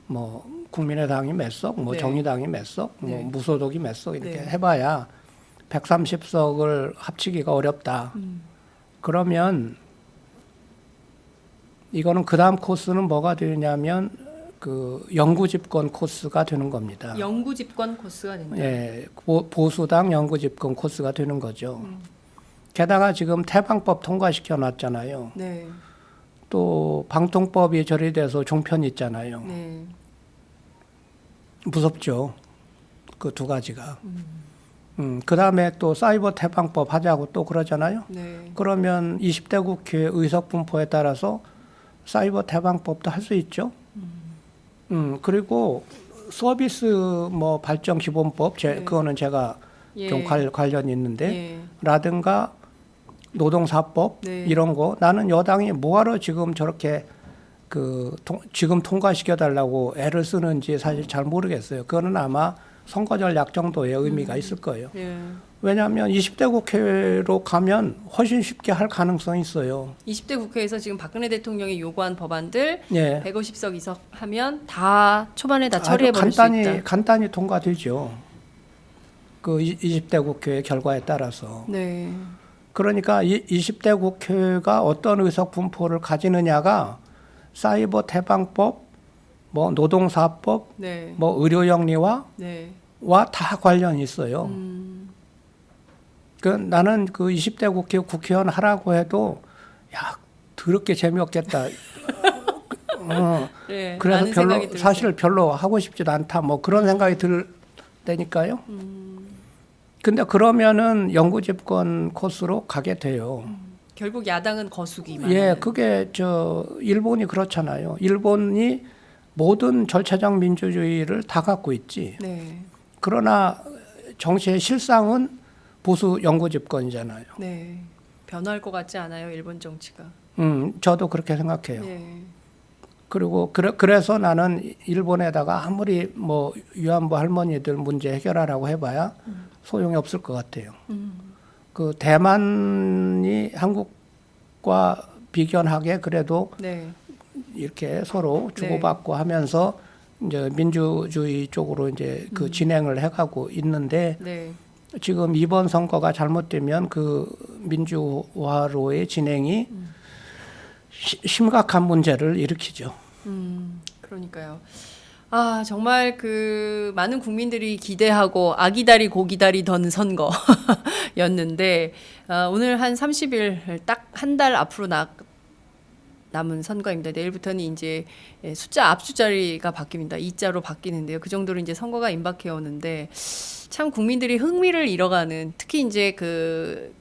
E: 뭐 국민의당이 몇 석, 뭐
B: 네.
E: 정의당이 몇 석, 뭐
B: 네.
E: 무소속이 몇 석 이렇게
B: 네.
E: 해봐야 130석을 합치기가 어렵다. 그러면 이거는 그 다음 코스는 뭐가 되냐면 그 영구 집권 코스가 되는 겁니다.
B: 영구 집권 코스가 된다.
E: 예, 보수당 영구 집권 코스가 되는 거죠. 게다가 지금 태방법 통과시켜 놨잖아요.
B: 네.
E: 또 방통법이 처리돼서 종편 있잖아요.
B: 네.
E: 무섭죠. 그 두 가지가. 그 다음에 또 사이버 태방법 하자고 또 그러잖아요.
B: 네.
E: 그러면 20대 국회 의석 분포에 따라서 사이버 태방법도 할 수 있죠. 그리고 서비스 뭐 발전 기본법,
B: 네.
E: 그거는 제가
B: 예.
E: 좀 관련이 있는데,
B: 예.
E: 라든가 노동사법
B: 네.
E: 이런 거 나는 여당이 뭐하러 지금 저렇게 지금 통과시켜 달라고 애를 쓰는지 사실 잘 모르겠어요. 그거는 아마 선거 전략 정도의 의미가 있을 거예요.
B: 예.
E: 왜냐하면 20대 국회로 가면 훨씬 쉽게 할 가능성이 있어요.
B: 20대 국회에서 지금 박근혜 대통령이 요구한 법안들
E: 예.
B: 150석 이석 하면 다 초반에 다
E: 아주
B: 처리해 버릴 수 있다.
E: 간단히 통과되죠. 그 20대 국회의 결과에 따라서.
B: 네.
E: 그러니까 20대 국회가 어떤 의석 분포를 가지느냐가 사이버 태방법, 뭐 노동사법,
B: 네.
E: 뭐 의료영리와
B: 네.
E: 다 관련이 있어요. 나는 그 20대 국회의원 하라고 해도 야 더럽게 재미없겠다.
B: 네.
E: 그래서
B: 라는 생각이 들었어요.
E: 사실 별로 하고 싶지도 않다. 뭐 그런 생각이 들 때니까요. 근데 그러면은 영구 집권 코스로 가게 돼요.
B: 결국 야당은 거수기만.
E: 예,
B: 하는.
E: 그게 일본이 그렇잖아요. 일본이 모든 절차적 민주주의를 다 갖고 있지.
B: 네.
E: 그러나 정치의 실상은 보수 영구 집권이잖아요.
B: 네. 변할 것 같지 않아요, 일본 정치가.
E: 저도 그렇게 생각해요.
B: 네.
E: 그리고 그래서 나는 일본에다가 아무리 뭐 위안부 할머니들 문제 해결하라고 해봐야 소용이 없을 것 같아요. 그 대만이 한국과 비견하게 그래도
B: 네.
E: 이렇게 서로 주고받고 하면서 이제 민주주의 쪽으로 이제 그 진행을 해가고 있는데
B: 네.
E: 지금 이번 선거가 잘못되면 그 민주화로의 진행이 심각한 문제를 일으키죠.
B: 그러니까요. 아, 정말 그 많은 국민들이 기대하고 아기다리 고기다리 던 선거였는데 오늘 한 30일 딱 한 달 앞으로 남은 선거입니다. 내일부터는 이제 숫자 앞숫자리가 바뀝니다. 2자로 바뀌는데요. 그 정도로 이제 선거가 임박해 오는데 참 국민들이 흥미를 잃어가는 특히 이제 그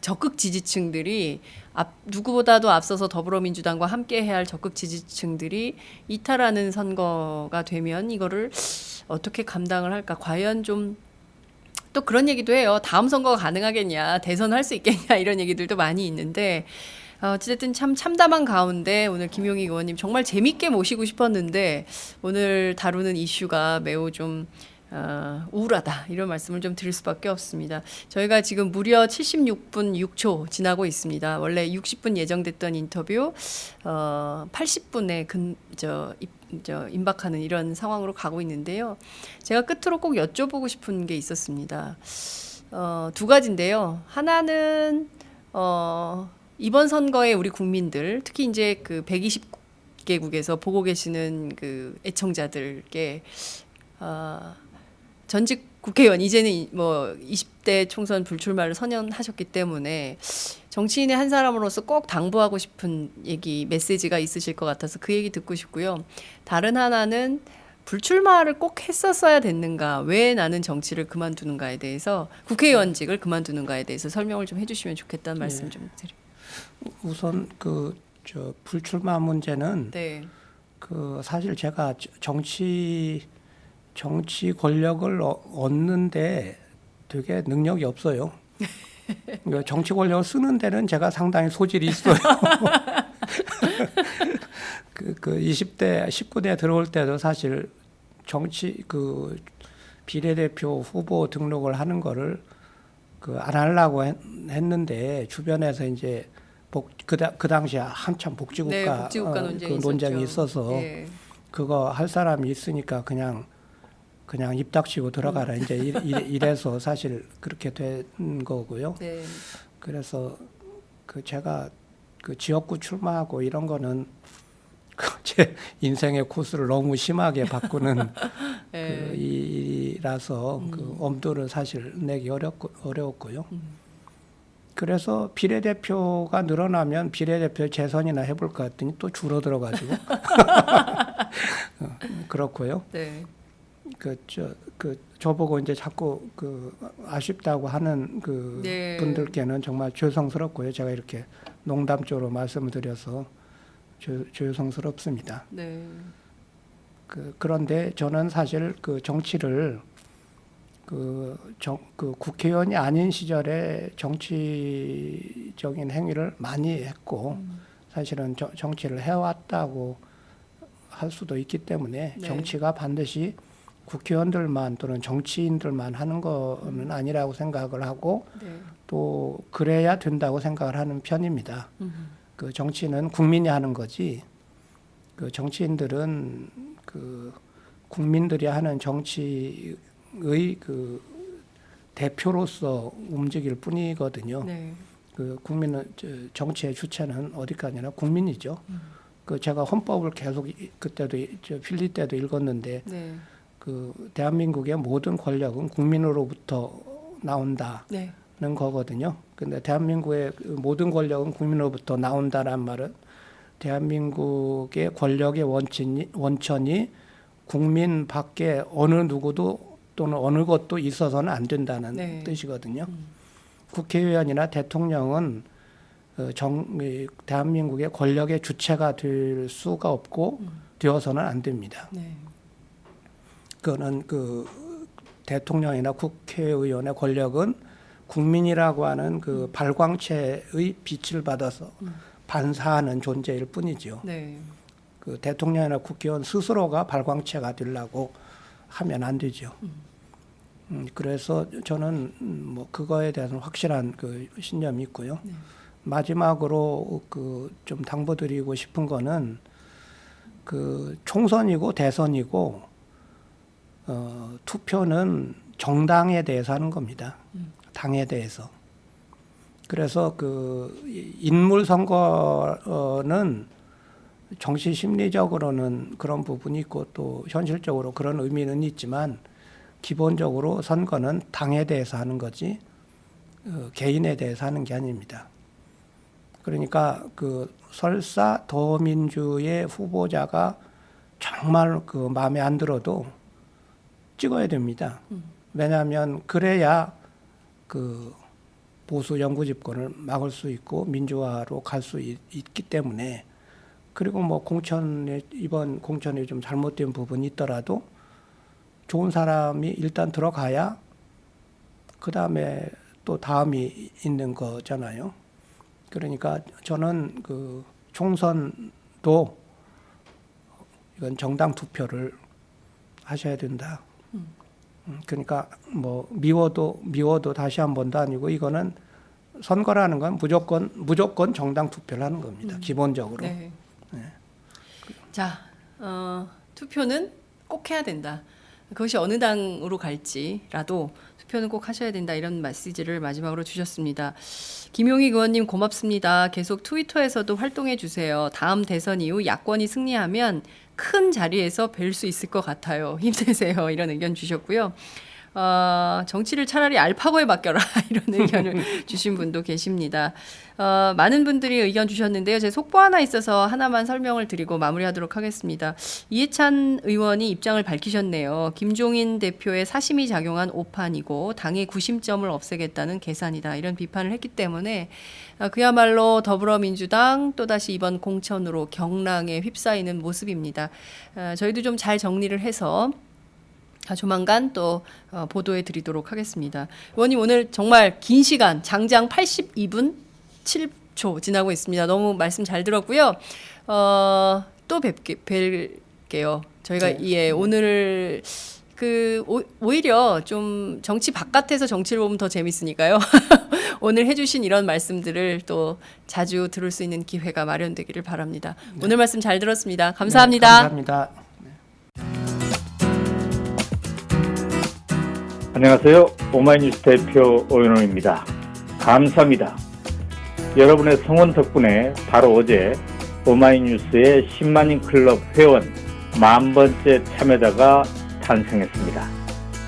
B: 적극 지지층들이 누구보다도 앞서서 더불어민주당과 함께 해야 할 적극 지지층들이 이탈하는 선거가 되면 이거를 어떻게 감당을 할까? 과연 좀 또 그런 얘기도 해요. 다음 선거가 가능하겠냐? 대선할 수 있겠냐? 이런 얘기들도 많이 있는데 어쨌든 참 참담한 가운데 오늘 김용희 의원님 정말 재밌게 모시고 싶었는데 오늘 다루는 이슈가 매우 좀 우울하다 이런 말씀을 좀 드릴 수밖에 없습니다. 저희가 지금 무려 76분 6초 지나고 있습니다. 원래 60분 예정됐던 인터뷰 80분에 임박하는 이런 상황으로 가고 있는데요. 제가 끝으로 꼭 여쭤보고 싶은 게 있었습니다. 두 가지인데요. 하나는 이번 선거에 우리 국민들 특히 이제 그 120개국에서 보고 계시는 그 애청자들께 전직 국회의원 이제는 뭐 20대 총선 불출마를 선언하셨기 때문에 정치인의 한 사람으로서 꼭 당부하고 싶은 얘기 메시지가 있으실 것 같아서 그 얘기 듣고 싶고요. 다른 하나는 불출마를 꼭 했었어야 됐는가, 왜 나는 정치를 그만두는가에 대해서 국회의원직을 그만두는가에 대해서 설명을 좀 해주시면 좋겠다는 말씀 좀 드립니다.
E: 우선 불출마 문제는
B: 네.
E: 그 사실 제가 정치 정치 권력을 얻는데 되게 능력이 없어요. 그러니까 정치 권력을 쓰는 데는 제가 상당히 소질이 있어요. 그 20대, 19대 들어올 때도 사실 정치 비례대표 후보 등록을 하는 거를 안 하려고 했는데 주변에서 이제 그 당시에 한참 복지국가,
B: 네, 복지국가 논쟁이,
E: 논쟁이 있어서
B: 네.
E: 그거 할 사람이 있으니까 그냥 입 닥치고 들어가라 이제 이래서 사실 그렇게 된 거고요.
B: 네.
E: 그래서 제가 지역구 출마하고 이런 거는 제 인생의 코스를 너무 심하게 바꾸는
B: 네.
E: 일이라서 엄두를 사실 내기 어려웠고요. 그래서 비례대표가 늘어나면 비례대표 재선이나 해볼까 했더니 또 줄어들어가지고 그렇고요.
B: 네.
E: 저보고 이제 자꾸 아쉽다고 하는
B: 네.
E: 분들께는 정말 죄송스럽고요. 제가 이렇게 농담적으로 말씀을 드려서 죄송스럽습니다.
B: 네.
E: 그런데 저는 사실 정치를 국회의원이 아닌 시절에 정치적인 행위를 많이 했고 사실은 정치를 해왔다고 할 수도 있기 때문에
B: 네.
E: 정치가 반드시 국회의원들만 또는 정치인들만 하는 거는 아니라고 생각을 하고
B: 네.
E: 또 그래야 된다고 생각을 하는 편입니다. 정치는 국민이 하는 거지 정치인들은 국민들이 하는 정치의 대표로서 움직일 뿐이거든요.
B: 네.
E: 국민은 정치의 주체는 어디가 아니라 국민이죠. 제가 헌법을 계속 그때도 필리 때도 읽었는데
B: 네.
E: 대한민국의 모든 권력은 국민으로부터 나온다는
B: 네.
E: 거거든요. 근데 대한민국의 모든 권력은 국민으로부터 나온다는 말은 대한민국의 권력의 원천이 국민 밖에 어느 누구도 또는 어느 것도 있어서는 안 된다는
B: 네.
E: 뜻이거든요. 국회의원이나 대통령은 대한민국의 권력의 주체가 될 수가 없고 되어서는 안 됩니다.
B: 네.
E: 그거는 대통령이나 국회의원의 권력은 국민이라고 하는 발광체의 빛을 받아서 반사하는 존재일 뿐이죠.
B: 네.
E: 대통령이나 국회의원 스스로가 발광체가 되려고 하면 안 되죠. 그래서 저는 그거에 대해서 확실한 신념이 있고요.
B: 네.
E: 마지막으로 좀 당부드리고 싶은 거는 총선이고 대선이고 투표는 정당에 대해서 하는 겁니다. 당에 대해서. 그래서 인물 선거는 정치 심리적으로는 그런 부분이 있고 또 현실적으로 그런 의미는 있지만 기본적으로 선거는 당에 대해서 하는 거지 개인에 대해서 하는 게 아닙니다. 그러니까 설사 더민주의 후보자가 정말 마음에 안 들어도 찍어야 됩니다. 왜냐하면 그래야 보수 영구 집권을 막을 수 있고 민주화로 갈 수 있기 때문에 그리고 이번 공천이 좀 잘못된 부분이 있더라도 좋은 사람이 일단 들어가야 그 다음에 또 다음이 있는 거잖아요. 그러니까 저는 총선도 이건 정당 투표를 하셔야 된다. 그러니까 미워도 다시 한 번도 아니고 이거는 선거라는 건 무조건 정당 투표를 하는 겁니다. 기본적으로.
B: 네.
E: 네.
B: 자, 투표는 꼭 해야 된다. 그것이 어느 당으로 갈지라도 투표는 꼭 하셔야 된다. 이런 메시지를 마지막으로 주셨습니다. 김용희 의원님 고맙습니다. 계속 트위터에서도 활동해 주세요. 다음 대선 이후 야권이 승리하면 큰 자리에서 뵐 수 있을 것 같아요. 힘내세요. 이런 의견 주셨고요. 정치를 차라리 알파고에 맡겨라 이런 의견을 주신 분도 계십니다. 많은 분들이 의견 주셨는데요. 제 속보 하나 있어서 하나만 설명을 드리고 마무리하도록 하겠습니다. 이해찬 의원이 입장을 밝히셨네요. 김종인 대표의 사심이 작용한 오판이고 당의 구심점을 없애겠다는 계산이다. 이런 비판을 했기 때문에 그야말로 더불어민주당 또다시 이번 공천으로 경랑에 휩싸이는 모습입니다. 저희도 좀 잘 정리를 해서 조만간 또 보도해 드리도록 하겠습니다. 의원님 오늘 정말 긴 시간 장장 82분 7초 지나고 있습니다. 너무 말씀 잘 들었고요. 또 뵐게요. 저희가
E: 네.
B: 예, 오늘 오히려 좀 정치 바깥에서 정치를 보면 더 재밌으니까요. 오늘 해주신 이런 말씀들을 또 자주 들을 수 있는 기회가 마련되기를 바랍니다. 오늘 말씀 잘 들었습니다. 감사합니다.
E: 네, 감사합니다.
H: 안녕하세요. 오마이뉴스 대표 오연호입니다. 감사합니다. 여러분의 성원 덕분에 바로 어제 오마이뉴스의 10만인 클럽 회원 10,000번째 참여자가 탄생했습니다.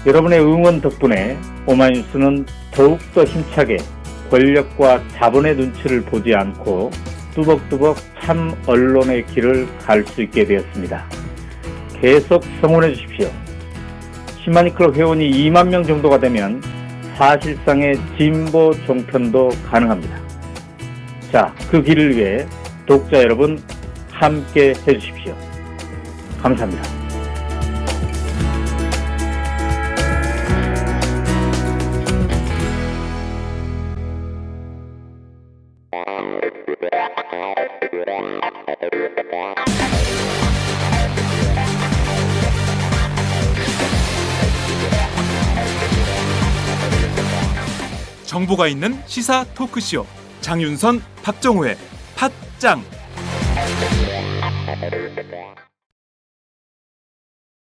H: 여러분의 응원 덕분에 오마이뉴스는 더욱더 힘차게 권력과 자본의 눈치를 보지 않고 뚜벅뚜벅 참 언론의 길을 갈 수 있게 되었습니다. 계속 성원해 주십시오. 10만인 클럽 회원이 2만 명 정도가 되면 사실상의 진보 종편도 가능합니다. 자, 그 길을 위해 독자 여러분 함께 해주십시오. 감사합니다.
A: 정보가 있는 시사 토크쇼 장윤선, 박정호의 팟짱.